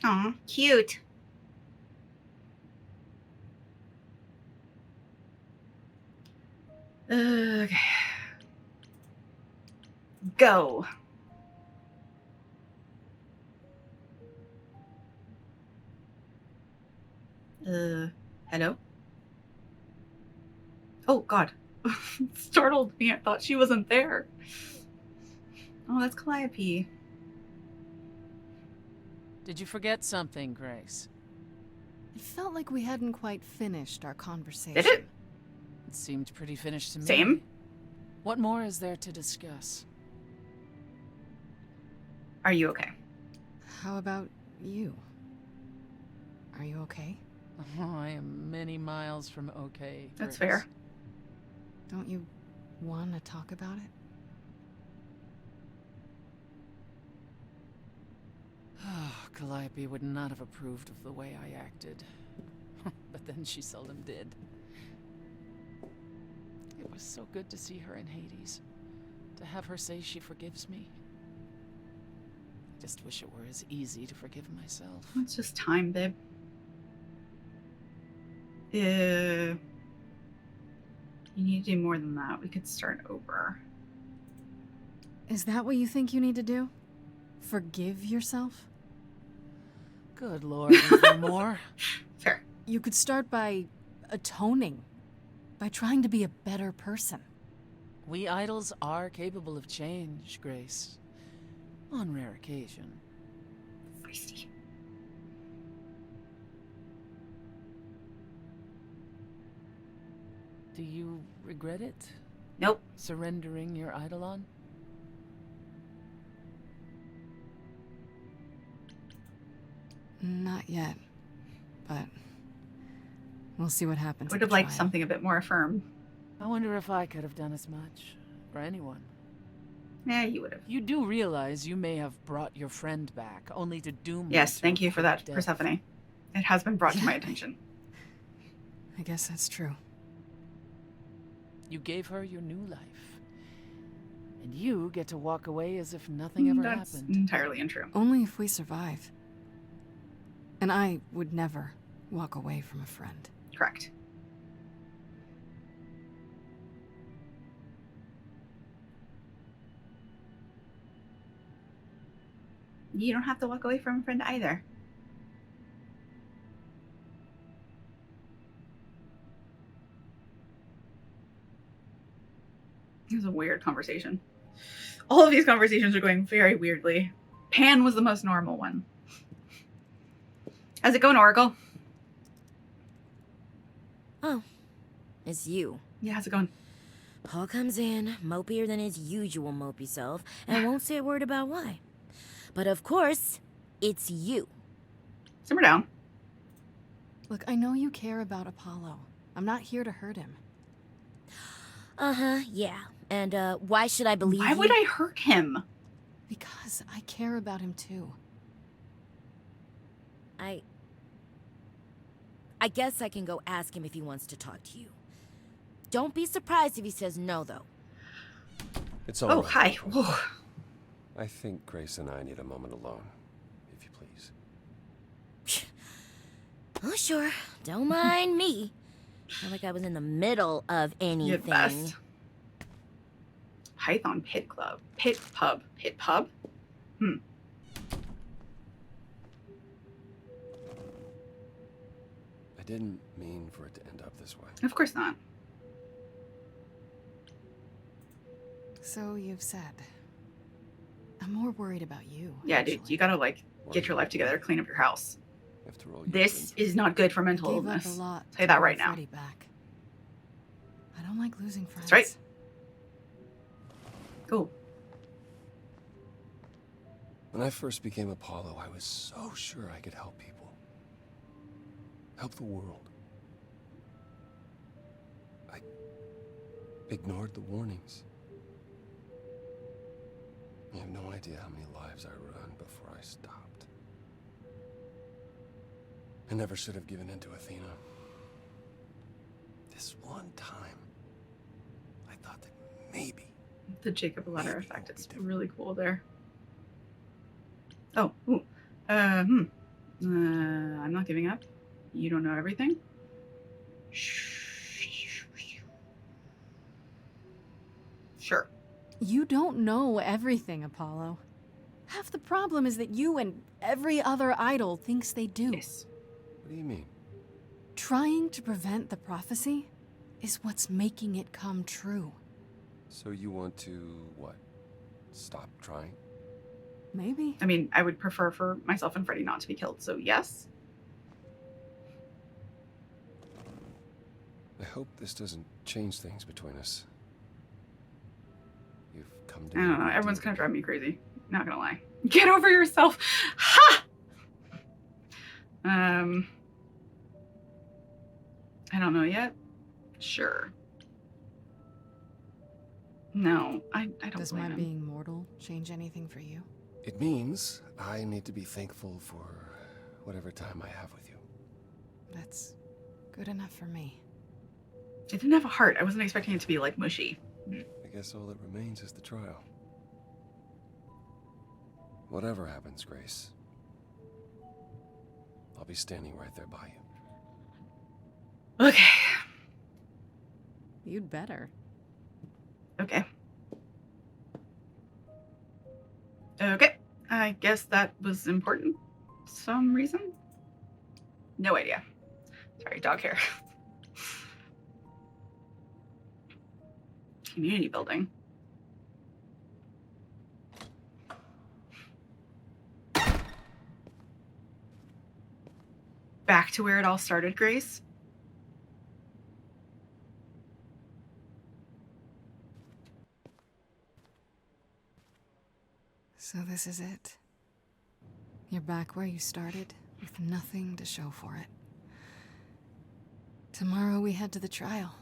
Aw, cute. Okay. Go. Hello? Oh, God. Startled me. I thought she wasn't there. Oh, that's Calliope. Did you forget something, Grace? It felt like we hadn't quite finished our conversation. Did it? It seemed pretty finished to me. Same. What more is there to discuss? Are you okay? How about you? Are you okay? Oh, I am many miles from okay. That's Grace. fair. Don't you want to talk about it? Calliope would not have approved of the way I acted. But then she seldom did. It was so good to see her in Hades. To have her say she forgives me. I just wish it were as easy to forgive myself. It's just time, babe. You need to do more than that. We could start over. Is that what you think you need to do? Forgive yourself? Good Lord, even more? Fair. You could start by atoning. By trying to be a better person. We idols are capable of change, Grace. On rare occasion. Feisty. Do you regret it? Nope. Surrendering your eidolon? Not yet. But we'll see what happens. Would at have the liked trial. something a bit more firm. I wonder if I could have done as much. For anyone. Yeah, you would have. You do realize you may have brought your friend back, only to doom her Yes, to thank a you for quick that, death. Persephone. It has been brought to my attention. I guess that's true. You gave her your new life. And you get to walk away as if nothing ever That's happened. entirely untrue. Only if we survive. And I would never walk away from a friend. Correct. You don't have to walk away from a friend either. It was a weird conversation. All of these conversations are going very weirdly. Pan was the most normal one. How's it going, Oracle? Oh, it's you. Yeah, how's it going? Paul comes in, mopier than his usual mopey self, and won't say a word about why. But of course, it's you. Simmer down. Look, I know you care about Apollo. I'm not here to hurt him. Uh-huh, yeah. And, why should I believe Why you? would I hurt him? Because I care about him too. I guess I can go ask him if he wants to talk to you. Don't be surprised if he says no, though. It's all Oh, right. hi. Whoa. I think Grace and I need a moment alone, if you please. Oh, sure. Don't mind me. Not like I was in the middle of anything. You're the best. Python Pit Club. Pit Pub. Pit Pub? I didn't mean for it to end up this way. Of course not. So you've said. I'm more worried about you. Yeah, dude, actually. you gotta, like, get your life together, clean up your house. After all, you've This been is not good for mental Gave up illness. a lot Say to that bring right now. Freddie back. I don't like losing friends. That's right. Cool. When I first became Apollo, I was so sure I could help people. Help the world. I ignored the warnings. You have no idea how many lives I ruined before I stopped. I never should have given in to Athena. This one time, I thought that maybe... The Jacob Ladder Maybe effect. it'll be It's different. really cool there. Oh, ooh. I'm not giving up. You don't know everything. Sure. You don't know everything, Apollo. Half the problem is that you and every other idol thinks they do. Yes. What do you mean? Trying to prevent the prophecy is what's making it come true. So you want to, what? Stop trying? Maybe. I mean, I would prefer for myself and Freddie not to be killed, so yes. I hope this doesn't change things between us. You've come to I me a don't know. great Everyone's deal. gonna drive me crazy. Not gonna lie. Get over yourself. Ha! I don't know yet. Sure. No, I don't Does my blame him. being mortal change anything for you? It means I need to be thankful for whatever time I have with you. That's good enough for me. It didn't have a heart. I wasn't expecting it to be, like, mushy. I guess all that remains is the trial. Whatever happens, Grace, I'll be standing right there by you. Okay. You'd better. Okay. Okay. I guess that was important. Some reason? No idea. Sorry, dog hair. community building. Back to where it all started, Grace. So this is it. You're back where you started, with nothing to show for it. Tomorrow we head to the trial.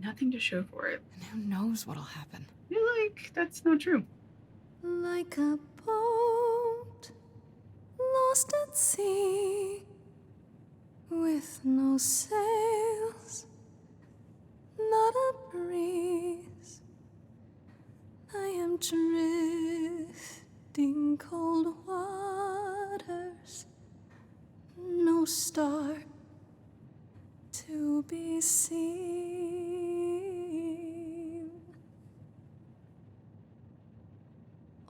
Nothing to show for it. And who knows what'll happen. I feel like that's not true. Like a boat lost at sea, with no sails, not a breeze. I am drifting cold waters, no star to be seen.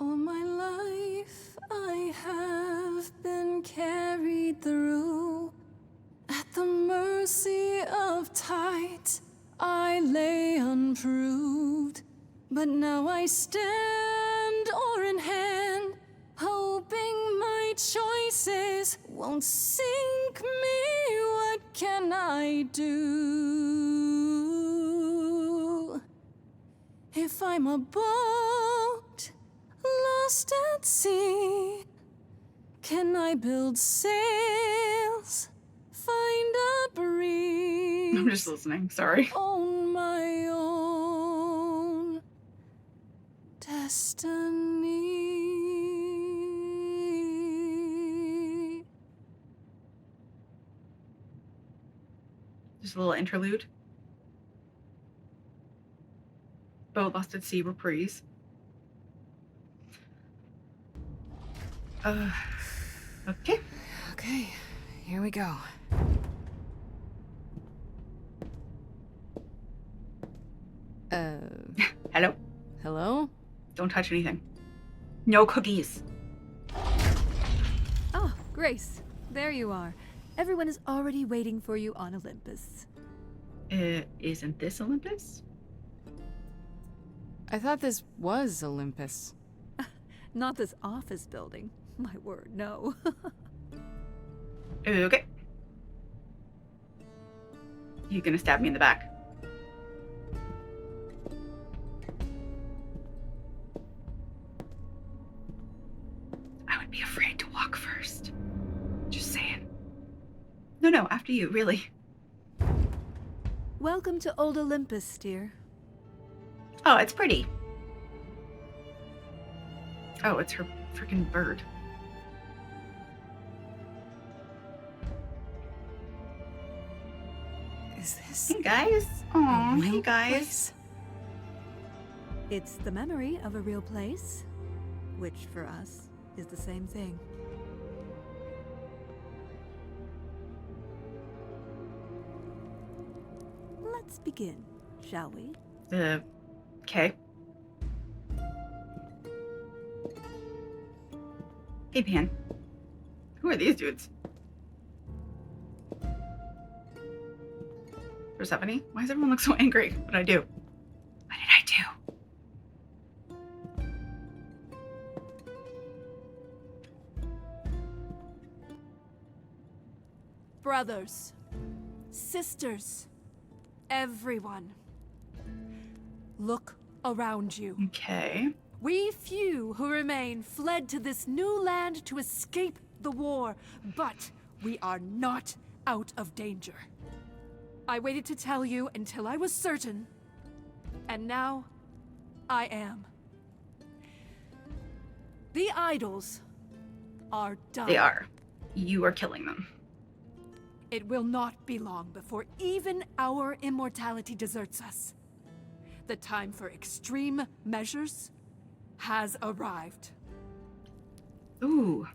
All my life I have been carried through. At the mercy of tides I lay unproved. But now I stand oar in hand, hoping my choices won't sink me. What can I do? If I'm a boat lost at sea, can I build sails, find a breeze? I'm just listening, sorry. On my own destiny. Just a little interlude. Boat Lost at Sea reprise. Okay. Okay, here we go. Hello? Hello? Don't touch anything. No cookies. Oh, Grace, there you are. Everyone is already waiting for you on Olympus. Isn't this Olympus? I thought this was Olympus. Not this office building. My word, no. Okay. You gonna stab me in the back? I would be afraid to walk first. Just saying. No, after you, really. Welcome to Old Olympus, dear. Oh, it's pretty. Oh, it's her freaking bird. Is this Hey guys. Aw, a real hey guys. place? It's the memory of a real place, which for us is the same thing. Let's begin, shall we? Okay. Hey, Pan. Who are these dudes? Persephone? Why does everyone look so angry? What did I do? What did I do? Brothers, sisters, everyone, look around you. Okay. We few who remain fled to this new land to escape the war, but we are not out of danger. I waited to tell you until I was certain, and now I am. The idols are done. They are. You are killing them. It will not be long before even our immortality deserts us. The time for extreme measures has arrived. Ooh.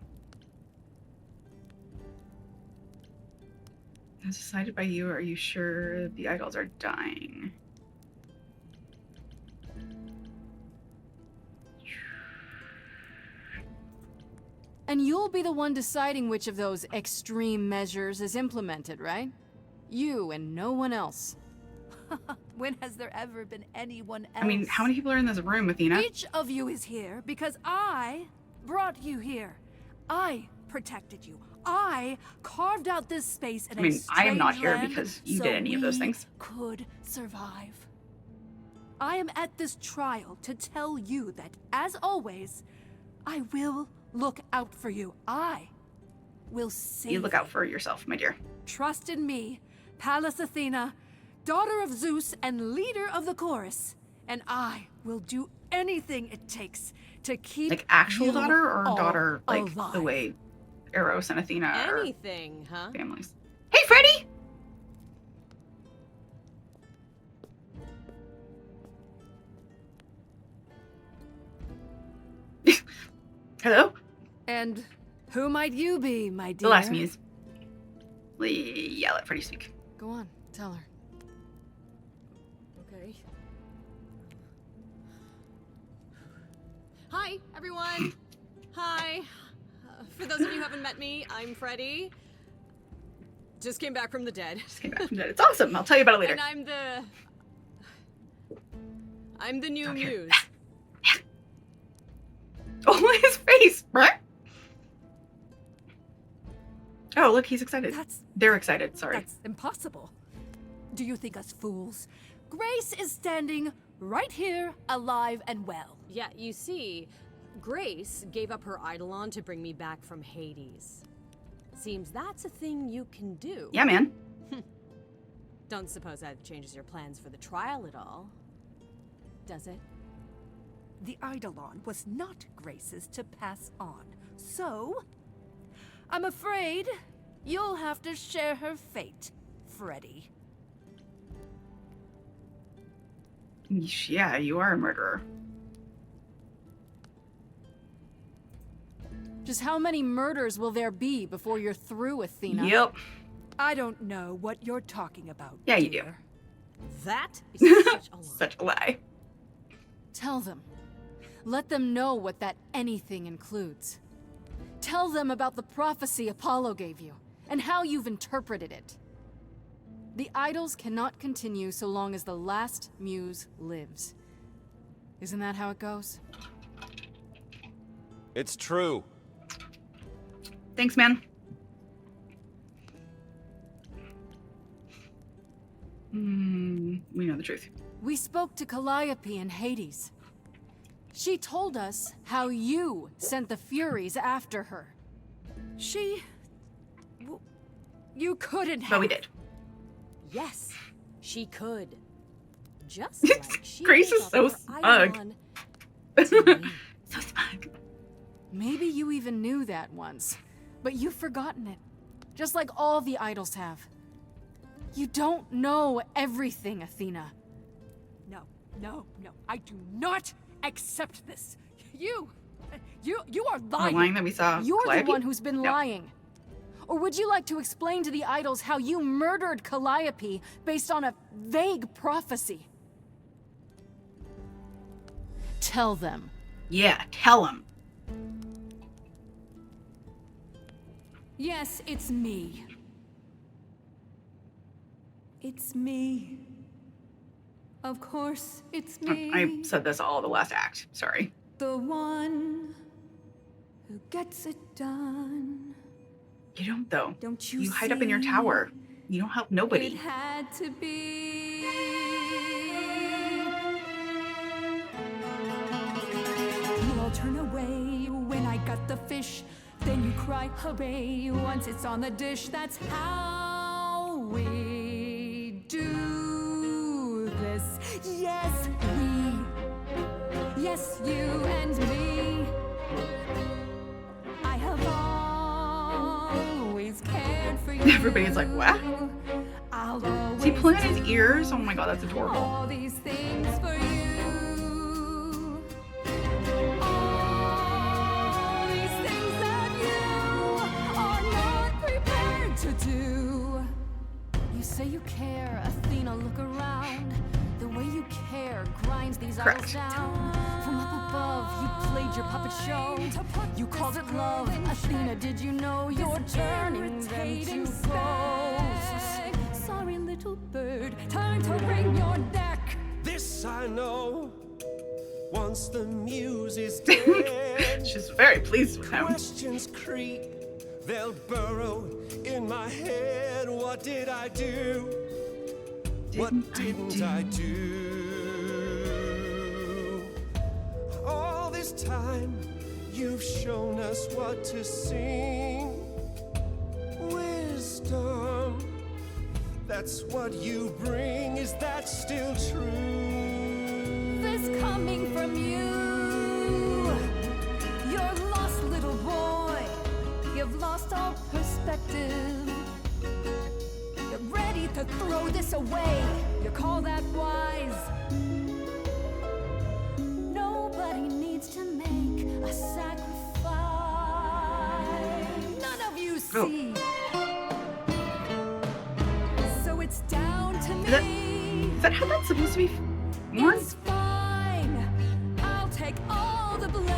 As decided by you, are you sure the idols are dying? And you'll be the one deciding which of those extreme measures is implemented, right? You and no one else. When has there ever been anyone else? I mean, how many people are in this room, Athena? Each of you is here because I brought you here. I protected you. I carved out this space in I am not here land because you so did any of those things. Could survive. I am at this trial to tell you that, as always, I will look out for you. I will save you. You look out for yourself, my dear. Trust in me, Pallas Athena, daughter of Zeus and leader of the chorus, and I will do anything it takes to keep Like actual you daughter or all daughter like alive. the way Eros and Athena are Anything, huh? families. Hey, Freddy! Hello? And who might you be, my dear? The last muse. Yeah, let Freddy speak. Go on, tell her. Okay. Hi, everyone. Hi. For those of you who haven't met me, I'm Freddie. Just came back from the dead. Just came back from that. It's awesome. I'll tell you about it later. And I'm the new muse. Oh, his face! Right? Oh, look, he's excited. They're excited, sorry. That's impossible. Do you think us fools? Grace is standing right here, alive and well. Yeah, you see, Grace gave up her eidolon to bring me back from Hades. Seems that's a thing you can do. Yeah, man. Don't suppose that changes your plans for the trial at all, does it? The eidolon was not Grace's to pass on, so I'm afraid you'll have to share her fate, Freddy. Yeah, you are a murderer. Just how many murders will there be before you're through, Athena? Yep. I don't know what you're talking about. Yeah, you do. dear. That is such a lie. Such a lie. Tell them. Let them know what that anything includes. Tell them about the prophecy Apollo gave you, and how you've interpreted it. The idols cannot continue so long as the last muse lives. Isn't that how it goes? It's true. Thanks, man. We know the truth. We spoke to Calliope in Hades. She told us how you sent the Furies after her. You couldn't have. But we did. Yes, she could. Just like she Grace gave is up so her smug. eidolon to me. So smug. Maybe you even knew that once, but you've forgotten it. Just like all the idols have. You don't know everything, Athena. No. I do not accept this. You are The lying. lying that we saw. You're Calliope? the one who's been No. lying. Or would you like to explain to the idols how you murdered Calliope based on a vague prophecy? Tell them. Yeah, tell him. Yes, it's me. It's me. Of course, it's me. I said this all the last act. Sorry. The one who gets it done. You don't, though. Don't you You hide up in your tower. You don't help It nobody. had to be. You all turn away when I got the fish. Then you cry, obey once it's on the dish. That's how we do this. Yes, we. Yes, you and me. I have always cared for you. Everybody's like, what? I'll Is he always pulling at his ears? Oh my god, that's adorable. all these things for you. All these things that you are not prepared to do. You say you care, Athena, look around. The way you care grinds these idols Correct. down. From up above, you played your puppet show. You called it love. Athena, did you know you're turning them to ghosts? Sorry, little bird, time to wring your neck. This I know. Once the muse is dead, She's very pleased with him. questions creep. They'll burrow in my head. What did I do? What didn't I do? All this time, you've shown us what to sing. Wisdom, that's what you bring. Is that still true? This coming from you. You're lost, little boy. You've lost all perspective. You're ready to throw this away. You call that wise? Nobody needs to make a sacrifice. None of you see. So it's down to me. Is that how that's supposed to be worn? It's fine. I'll take all the blame. I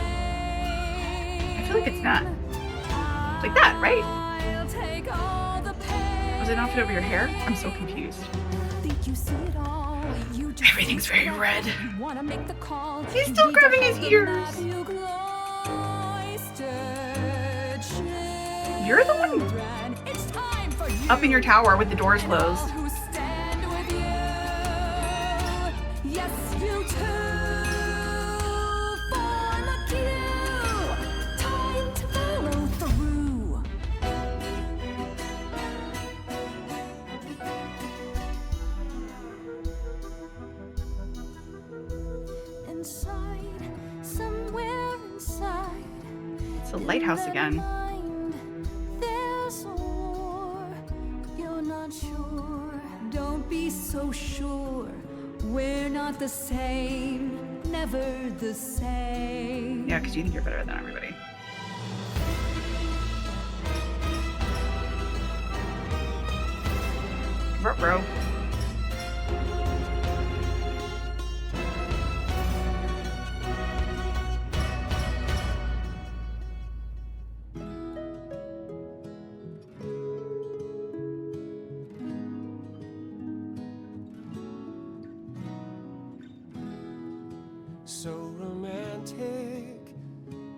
feel like it's not. It's like that, right? I'll take all the pain. Was it not fit over your hair? I'm so confused. Think you see it all. You just Everything's very red. You wanna make the call. He's You still need to grabbing his hold the ears. map. You cloistered You're the one children. It's time for you. up in your tower with the doors And all closed. who stand with you. Yes, you too. Form a queue. Time to follow through. Inside, somewhere inside. It's a lighthouse again. There's a war. You're not sure. Don't be so sure. We're not the same. Never the same. Yeah, because you think you're better than everybody. Bro. So romantic,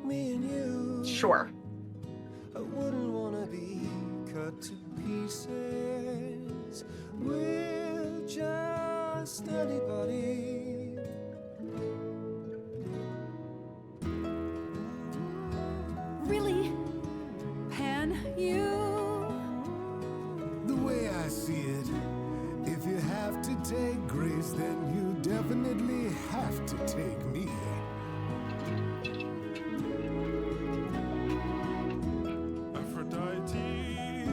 me and you. Sure. I wouldn't wanna be cut to pieces with just anybody. Really? Pan, you? The way I see it, if you have to take Grace, then you definitely have to take me. Aphrodite,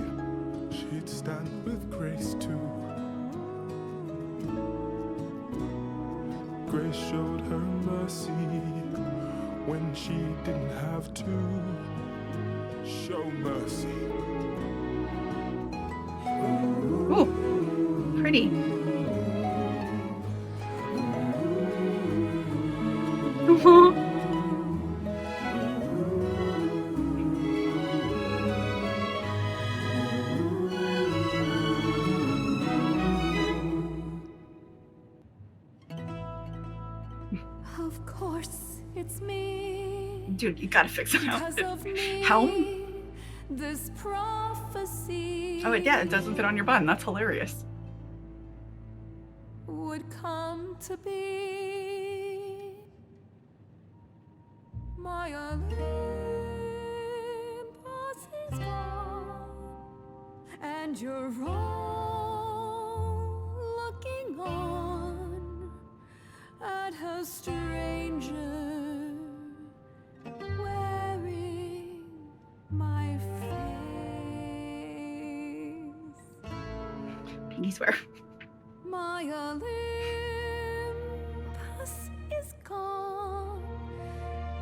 she'd stand with Grace too. Grace showed her mercy when she didn't have to show mercy. Ooh, pretty. Of course, it's me. Dude, you gotta fix it Because out. of me. Helm? This prophecy. Oh, yeah, it doesn't fit on your bun. That's hilarious. Would come to be. My Olympus is gone, and you're all looking on at a stranger wearing my face. Pinky swear. My Olympus is gone.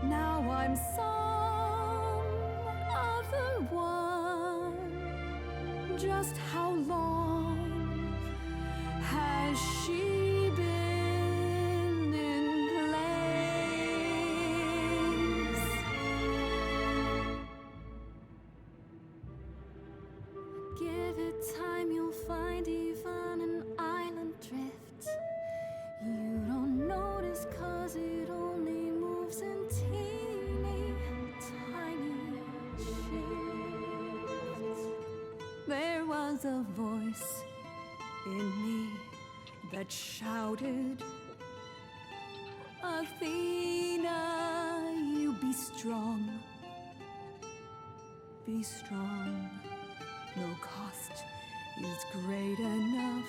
Now I'm some other one. Just how long has she been in place? Give it time, you'll find even an was a voice in me that shouted, Athena, you be strong. Be strong. No cost is great enough.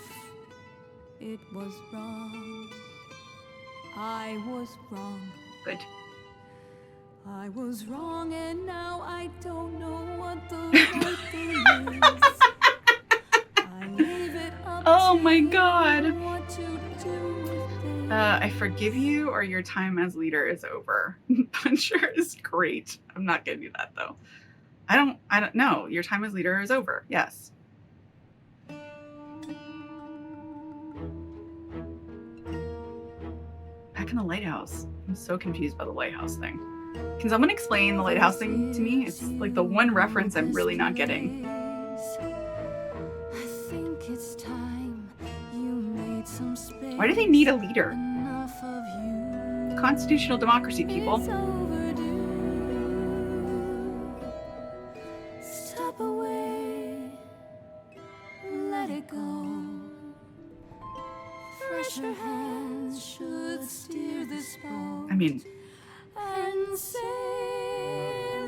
It was wrong. I was wrong. Good. I was wrong, and now I don't know what the right thing is. I leave it up Oh to my you God. what to do with it. I forgive you, or your time as leader is over. Puncher is great. I'm not gonna do that though. I don't know. Your time as leader is over. Yes. Back in the lighthouse. I'm so confused by the lighthouse thing. Can someone explain the lighthouse thing to me? It's like the one reference I'm really not getting. I think it's time you made some space. Why do they need a leader? Enough of you. Constitutional democracy, people. It's overdue. Step away. Let it go. Fresher hands should steer this boat. I mean, And sail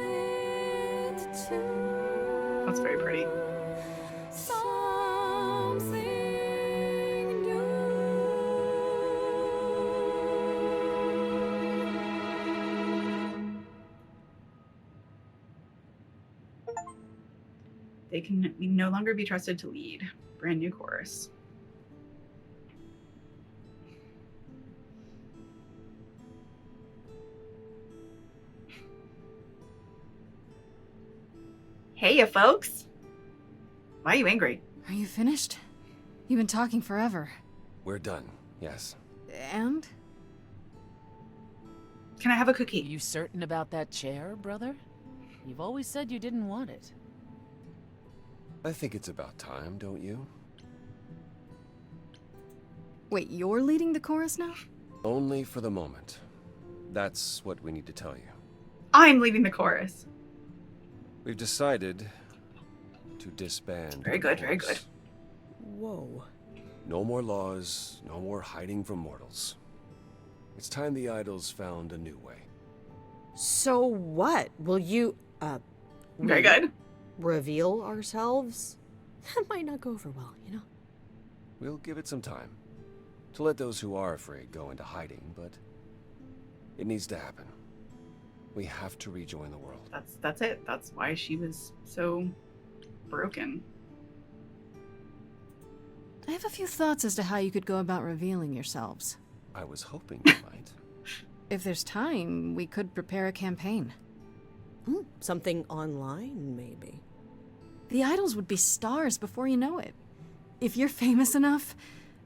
it to that's very pretty. something new. They can no longer be trusted to lead. Brand new chorus. Hey, ya folks. Why are you angry? Are you finished? You've been talking forever. We're done, yes. And? Can I have a cookie? You certain about that chair, brother? You've always said you didn't want it. I think it's about time, don't you? Wait, you're leading the chorus now? Only for the moment. That's what we need to tell you. I'm leading the chorus. We've decided to disband. Very the good, very chorus. good. Whoa. No more laws, no more hiding from mortals. It's time the idols found a new way. So what? Will you, Very good. reveal ourselves? That might not go over well, you know? We'll give it some time to let those who are afraid go into hiding, but it needs to happen. We have to rejoin the world. That's it. That's why she was so broken. I have a few thoughts as to how you could go about revealing yourselves. I was hoping you might. If there's time, we could prepare a campaign. Something online, maybe. The idols would be stars before you know it. If you're famous enough,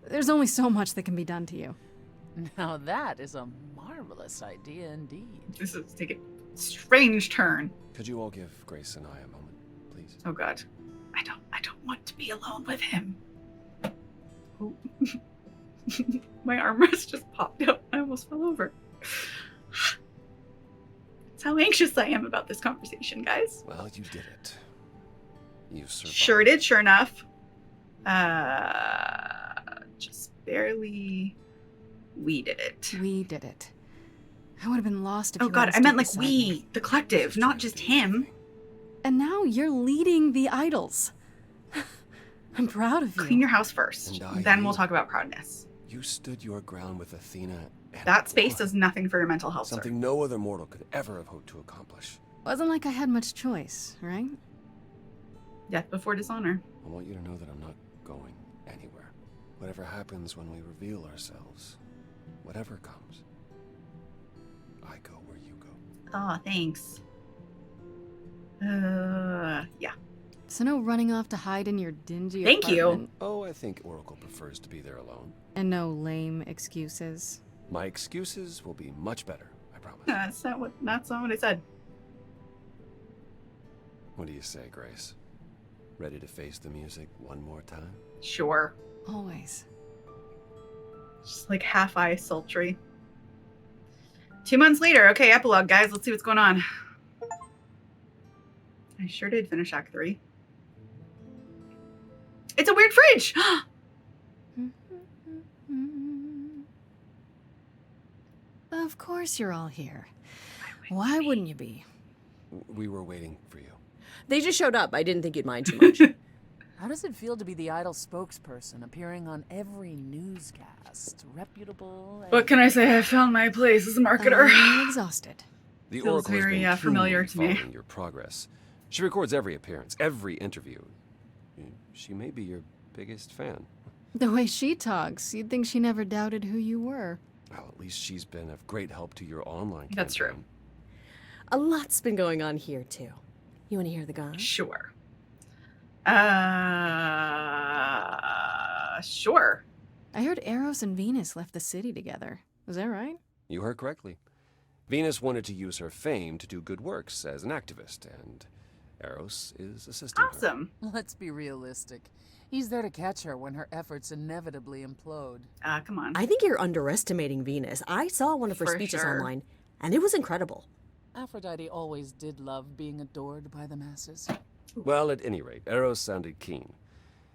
there's only so much that can be done to you. Now that is a marvelous idea indeed. This is taking a strange turn. Could you all give Grace and I a moment, please? Oh God. I don't want to be alone with him. Oh. My armrest just popped up. I almost fell over. That's how anxious I am about this conversation, guys. Well, you did it. You survived. Sure did, sure enough. Just barely. We did it. We did it. I would have been lost if Oh you God, hadn't I meant stood like beside we, me. the collective, not just him. And now you're leading the idols. I'm proud of you. Clean your house first. And I Then we'll you. talk about proudness. You stood your ground with Athena and That space more. does nothing for your mental health, sir. Something no other mortal could ever have hoped to accomplish. Wasn't like I had much choice, right? Death before dishonor. I want you to know that I'm not going anywhere. Whatever happens when we reveal ourselves, whatever comes, I go where you go. Aw, thanks. Yeah. So no running off to hide in your dingy Thank you. apartment. Oh, I think Oracle prefers to be there alone. And no lame excuses. My excuses will be much better, I promise. That's not what I said. What do you say, Grace? Ready to face the music one more time? Sure. Always. Just like half-eye sultry. 2 months later. Okay, epilogue, guys. Let's see what's going on. I sure did finish Act 3. It's a weird fridge! Of course you're all here. Why wouldn't you be? We were waiting for you. They just showed up. I didn't think you'd mind too much. How does it feel to be the idol spokesperson, appearing on every newscast? Reputable? What can I say? I found my place as a marketer. I'm exhausted. The Feels Oracle very, has been familiar keenly to me. following your progress. She records every appearance, every interview. She may be your biggest fan. The way she talks, you'd think she never doubted who you were. Well, at least she's been of great help to your online That's true. campaign. A lot's been going on here, too. You want to hear the gong? Sure. Sure. I heard Eros and Venus left the city together. Was that right? You heard correctly. Venus wanted to use her fame to do good works as an activist, and Eros is assisting her. Awesome. Let's be realistic. He's there to catch her when her efforts inevitably implode. Come on. I think you're underestimating Venus. I saw one of her For speeches sure. online, and it was incredible. Aphrodite always did love being adored by the masses. Well, at any rate, Eros sounded keen.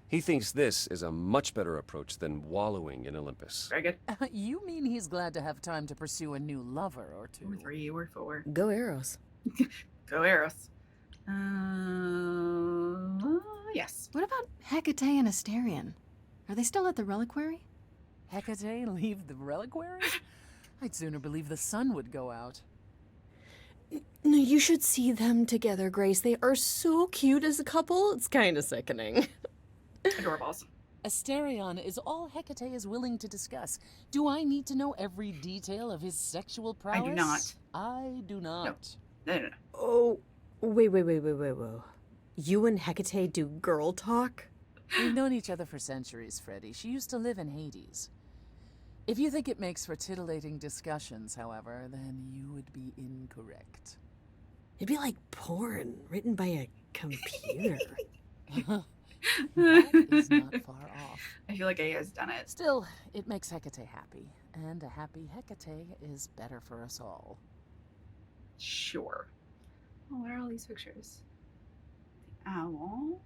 He thinks this is a much better approach than wallowing in Olympus. Very good. You mean he's glad to have time to pursue a new lover or two? Or 3 or 4. Go Eros. Go Eros. Yes. What about Hecate and Asterion? Are they still at the reliquary? Hecate leave the reliquary? I'd sooner believe the sun would go out. No, you should see them together, Grace. They are so cute as a couple. It's kind of sickening. Adorables. Asterion is all Hecate is willing to discuss. Do I need to know every detail of his sexual prowess? I do not. I do not. No. Oh, wait. You and Hecate do girl talk? We've known each other for centuries, Freddy. She used to live in Hades. If you think it makes for titillating discussions, however, then you would be incorrect. It'd be like porn written by a computer. That is not far off. I feel like A has done it. Still, it makes Hecate happy, and a happy Hecate is better for us all. Sure. Oh, what are all these pictures? The owl.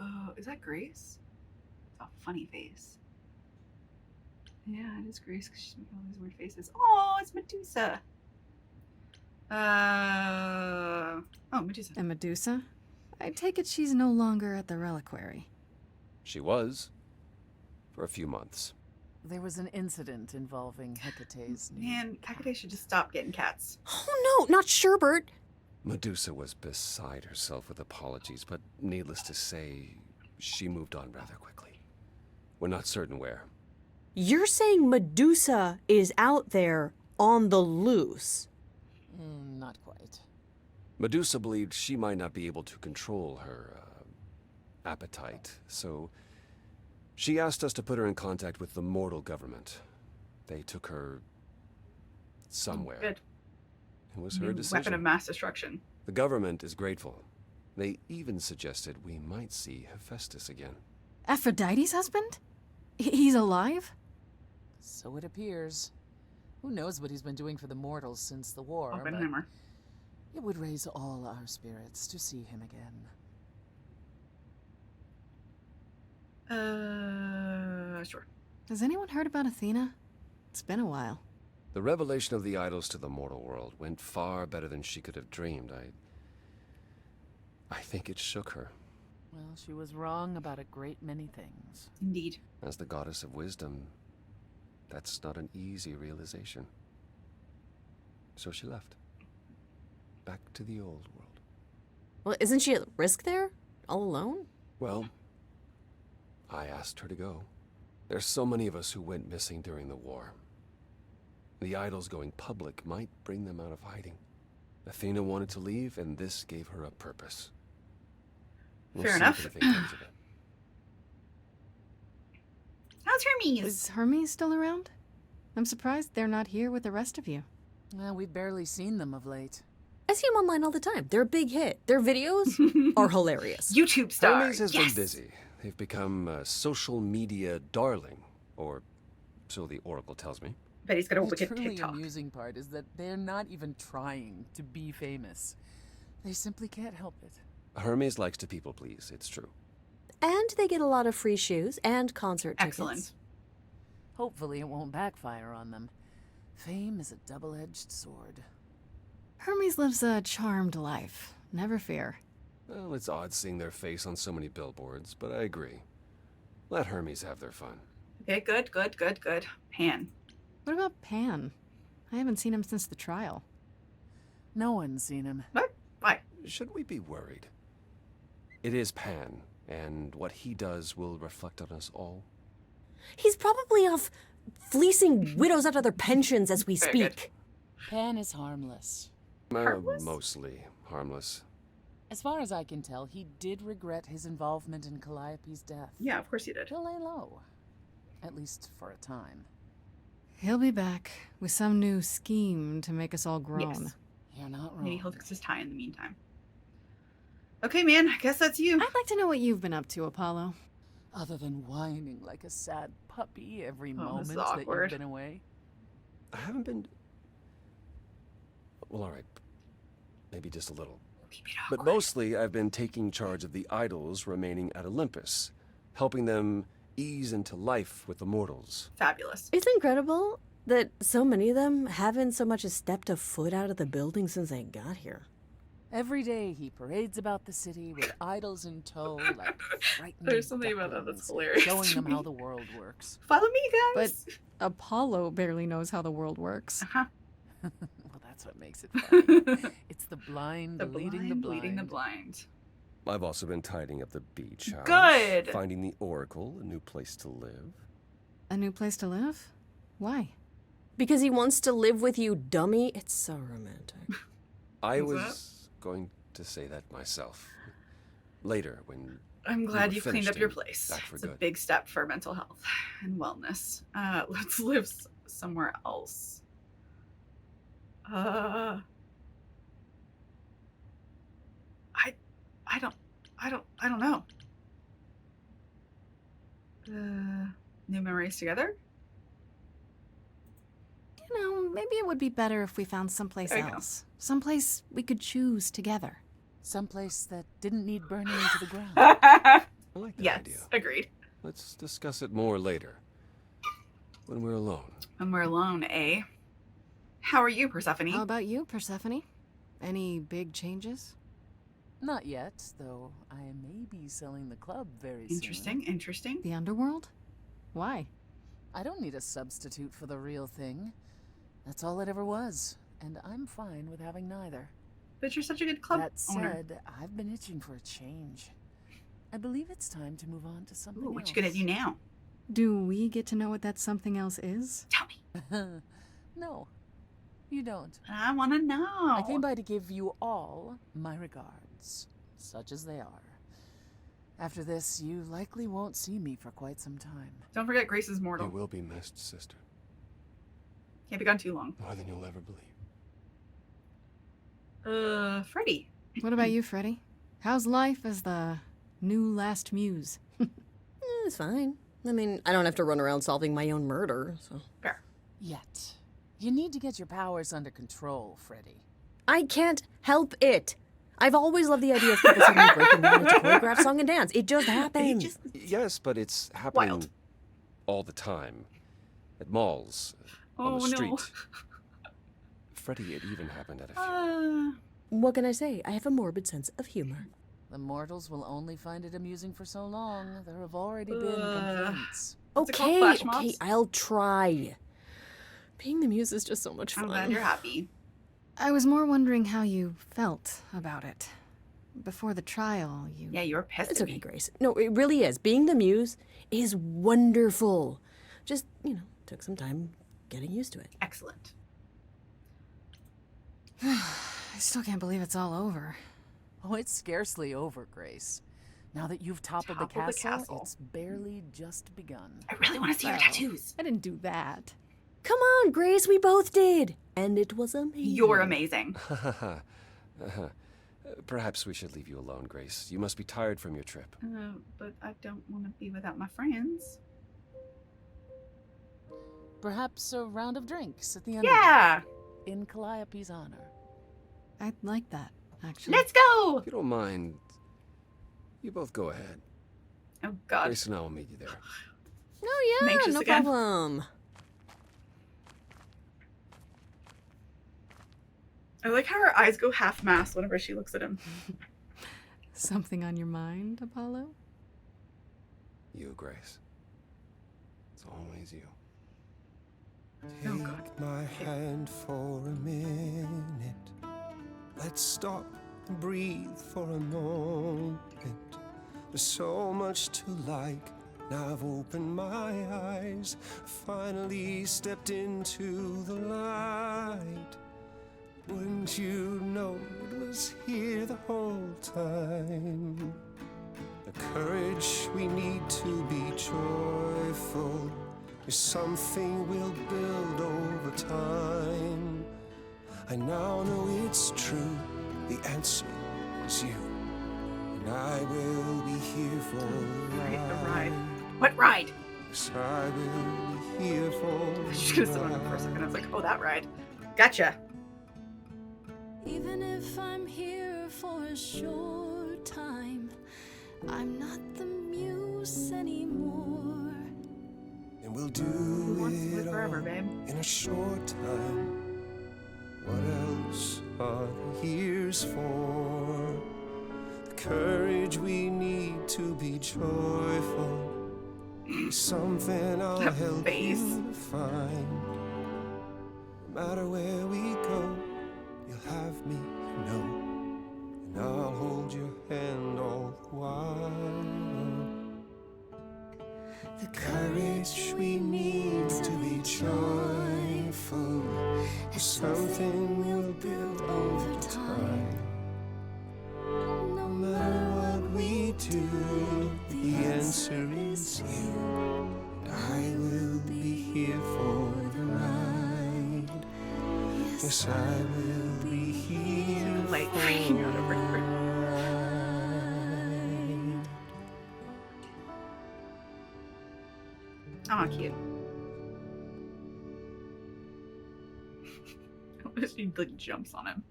Oh, is that Grace? It's a funny face. Yeah, it is Grace because she's making all these weird faces. Oh, it's Medusa. Medusa. And Medusa? I take it she's no longer at the reliquary. She was. For a few months. There was an incident involving Hecate's new... Man, Hecate should just stop getting cats. Oh no, not Sherbert. Medusa was beside herself with apologies, but needless to say, she moved on rather quickly. We're not certain where. You're saying Medusa is out there on the loose? Not quite. Medusa believed she might not be able to control her appetite, so she asked us to put her in contact with the mortal government. They took her somewhere. Good. It was her New decision. weapon of mass destruction. The government is grateful. They even suggested we might see Hephaestus again. Aphrodite's husband? He's alive? So it appears. Who knows what he's been doing for the mortals since the war, but Oppenheimer. it would raise all our spirits to see him again. Sure. Has anyone heard about Athena? It's been a while. The revelation of the idols to the mortal world went far better than she could have dreamed. I think it shook her. Well, she was wrong about a great many things. Indeed. As the goddess of wisdom, that's not an easy realization. So she left. Back to the old world. Well, isn't she at risk there? All alone? Well, I asked her to go. There's so many of us who went missing during the war. The idols going public might bring them out of hiding. Athena wanted to leave, and this gave her a purpose. We'll Fair see enough. if anything comes of it. How's Hermes? Is Hermes still around? I'm surprised they're not here with the rest of you. Well, we've barely seen them of late. I see them online all the time. They're a big hit. Their videos are hilarious. YouTube star. Hermes has Yes! been busy. They've become a social media darling, or so the Oracle tells me. Bet he's got a The wicked truly TikTok. amusing part is that they're not even trying to be famous. They simply can't help it. Hermes likes to people please, it's true. And they get a lot of free shoes and concert tickets. Excellent. Hopefully it won't backfire on them. Fame is a double-edged sword. Hermes lives a charmed life. Never fear. Well, it's odd seeing their face on so many billboards, but I agree. Let Hermes have their fun. Okay, good. Pan. What about Pan? I haven't seen him since the trial. No one's seen him. What? Why? Should we be worried? It is Pan, and what he does will reflect on us all. He's probably off fleecing widows out of their pensions as we Very speak. good. Pan is harmless. Harmless? Mostly harmless. As far as I can tell, he did regret his involvement in Calliope's death. Yeah, of course you did. He'll lay low. At least for a time. He'll be back with some new scheme to make us all groan. Yes. You're not wrong. Maybe he'll fix his tie in the meantime. Okay, man, I guess that's you. I'd like to know what you've been up to, Apollo. Other than whining like a sad puppy every Oh, this moment is that awkward. you've been away. I haven't been... Well, all right. Maybe just a little. But mostly, I've been taking charge of the idols remaining at Olympus, helping them ease into life with the mortals. Fabulous. It's incredible that so many of them haven't so much as stepped a foot out of the building since they got here. Every day he parades about the city with idols in tow, like frightened There's something about that that's ducklings, hilarious showing to them how me. the world works. Follow me, guys. But Apollo barely knows how the world works. Uh-huh. Well, that's what makes it funny. It's the blind The leading the blind. leading the blind. I've also been tidying up the beach house. Good. Finding the Oracle, a new place to live. A new place to live? Why? Because he wants to live with you, dummy. It's so romantic. I What's was going to say that myself. Later, when I'm glad were you've cleaned finished up your and place. back for It's a good. big step for mental health and wellness. Let's live somewhere else. I don't know. New memories together? You know, maybe it would be better if we found someplace There you go. else. Someplace we could choose together. Someplace that didn't need burning into the ground. I like that Yes, idea. agreed. Let's discuss it more later. When we're alone. When we're alone, eh? How are you, Persephone? How about you, Persephone? Any big changes? Not yet, though I may be selling the club very Interesting, interesting. The underworld? Why? soon. I don't need a substitute for the real thing. That's all it ever was, and I'm fine with having neither. But you're such a good club That owner. said, I've been itching for a change. I believe it's time to move on to something Ooh, else. what you gonna do now? Do we get to know what that something else is? Tell me. No, you don't. I want to know. I came by to give you all my regards, such as they are. After this, you likely won't see me for quite some time. Don't forget Grace is You mortal. will be missed, sister. Can't be gone too long. More than you'll ever believe. Freddie. What about you, Freddie? How's life as the new last muse? It's fine. I mean, I don't have to run around solving my own murder, so. Fair. Yet. You need to get your powers under control, Freddy. I can't help it. I've always loved the idea of people suddenly breaking down into choreographed song and dance. It just happens. Yes, but it's happening Wild. all the time. At malls, on Oh, the no. street. Freddie, it even happened at a funeral. What can I say? I have a morbid sense of humor. The mortals will only find it amusing for so long. There have already been complaints. What's it called, Okay, flash okay, mobs? I'll try. Being the muse is just so much fun. I'm glad you're happy. I was more wondering how you felt about it. Before the trial, you... Yeah, you were pissed It's at okay, me. Grace. No, it really is. Being the muse is wonderful. Just, took some time getting used to it. Excellent. I still can't believe it's all over. Oh, it's scarcely over, Grace. Now that you've toppled the Toppled the castle, castle. it's barely just begun. I really want to see your tattoos. I didn't do that. Come on, Grace, we both did. And it was amazing. You're amazing. Perhaps we should leave you alone, Grace. You must be tired from your trip. But I don't want to be without my friends. Perhaps a round of drinks at the end Yeah. of it, in Calliope's honor. I'd like that, actually. Let's go. If you don't mind, you both go ahead. Oh God. Grace and I will meet you there. Oh I'm yeah, anxious no again. problem. I like how her eyes go half-mast whenever she looks at him. Something on your mind, Apollo? You, Grace. It's always you. Oh God. Take my hand for a minute. Let's stop and breathe for a moment. There's so much to like. Now I've opened my eyes. Finally stepped into the light. Wouldn't you know it was here the whole time? The courage we need to be joyful is something we'll build over time. I now know it's true, the answer is you. And I will be here for the Right, the ride. What ride? Yes, I will be here for I was just gonna sit on it for a second. I was like, oh, that ride. Gotcha. Even if I'm here for a short time, I'm not the muse anymore. And we'll do Who wants to live it forever, all babe? in a short time. What else are the years for? The courage we need to be joyful is something I'll That help face. you to find. No matter where we go, you'll have me, you know, and I'll hold your hand all the while. The courage we need to be joyful is something we'll build over time. No matter what we do, the answer is you. And I will be here for the ride. Yes, I will be here Light for freaking out over the here. ride. Oh, cute. She like jumps on him.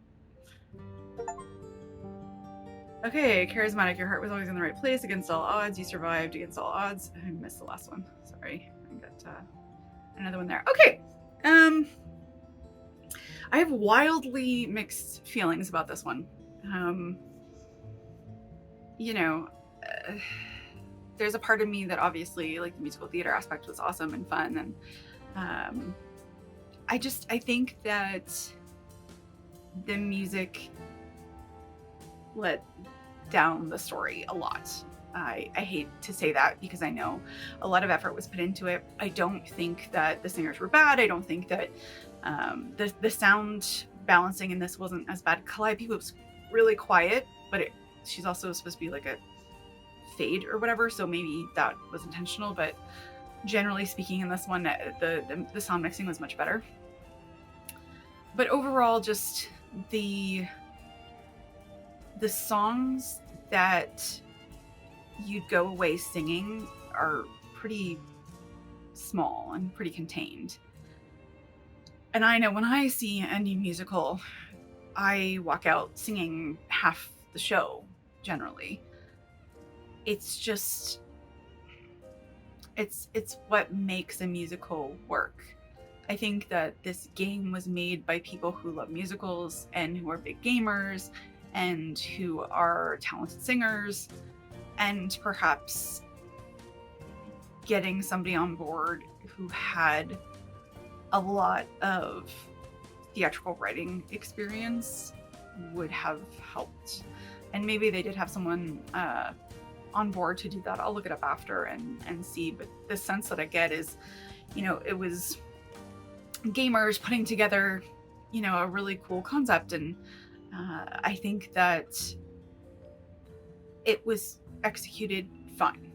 Okay, charismatic. Your heart was always in the right place against all odds. You survived against all odds. I missed the last one. Sorry. I got another one there. Okay. I have wildly mixed feelings about this one. You know, there's a part of me that obviously, like, the musical theater aspect was awesome and fun, and I think that the music let down the story a lot. I hate to say that because I know a lot of effort was put into it. I don't think that the singers were bad. I don't think that the sound balancing in this wasn't as bad. Calliope was really quiet, but she's also supposed to be like a fade or whatever, so maybe that was intentional, but generally speaking in this one, the sound mixing was much better. But overall, just the songs that you'd go away singing are pretty small and pretty contained. And I know when I see a new musical, I walk out singing half the show, generally. It's just, it's what makes a musical work. I think that this game was made by people who love musicals and who are big gamers and who are talented singers, and perhaps getting somebody on board who had a lot of theatrical writing experience would have helped. And maybe they did have someone on board to do that. I'll look it up after and see, but the sense that I get is, you know, it was gamers putting together, you know, a really cool concept, and I think that it was executed fine.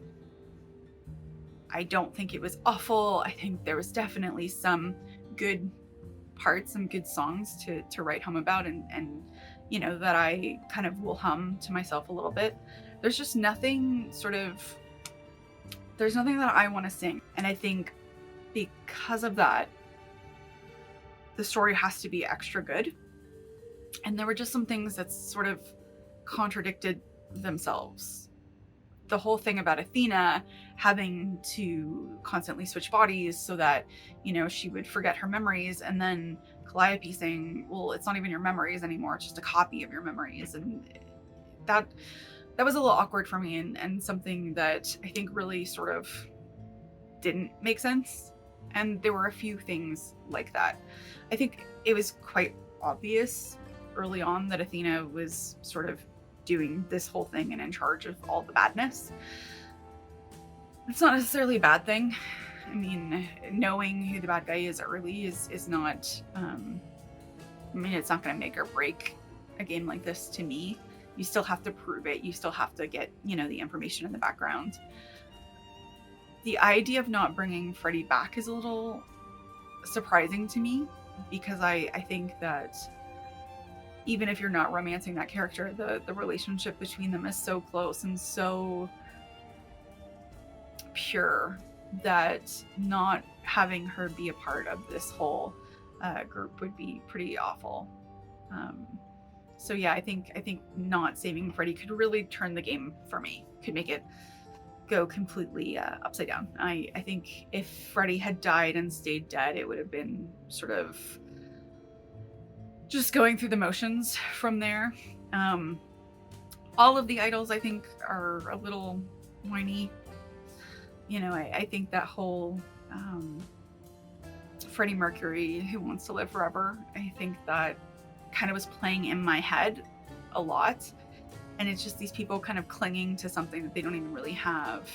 I don't think it was awful. I think there was definitely some good parts, some good songs to write home about, and you know, that I kind of will hum to myself a little bit. There's just nothing there's nothing that I want to sing. And I think because of that, the story has to be extra good. And there were just some things that sort of contradicted themselves. the whole thing about Athena having to constantly switch bodies so that, you know, she would forget her memories, and then Calliope saying, well, it's not even your memories anymore, it's just a copy of your memories. And that was a little awkward for me, and something that I think really sort of didn't make sense. And there were a few things like that. I think it was quite obvious early on that Athena was sort of doing this whole thing and in charge of all the badness. It's not necessarily a bad thing. I mean, knowing who the bad guy is early is not, I mean, it's not going to make or break a game like this to me. You still have to prove it. You still have to get, you know, the information in the background. The idea of not bringing Freddy back is a little surprising to me, because I think that even if you're not romancing that character, the relationship between them is so close and so pure that not having her be a part of this whole group would be pretty awful. So yeah, I think not saving Freddy could really turn the game for me, could make it go completely upside down. I think if Freddy had died and stayed dead, it would have been sort of just going through the motions from there. All of the idols, I think, are a little whiny. You know, I think that whole Freddie Mercury who wants to live forever, I think that kind of was playing in my head a lot. And it's just these people kind of clinging to something that they don't even really have.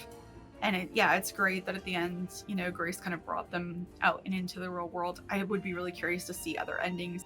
And it's great that at the end, you know, Grace kind of brought them out and into the real world. I would be really curious to see other endings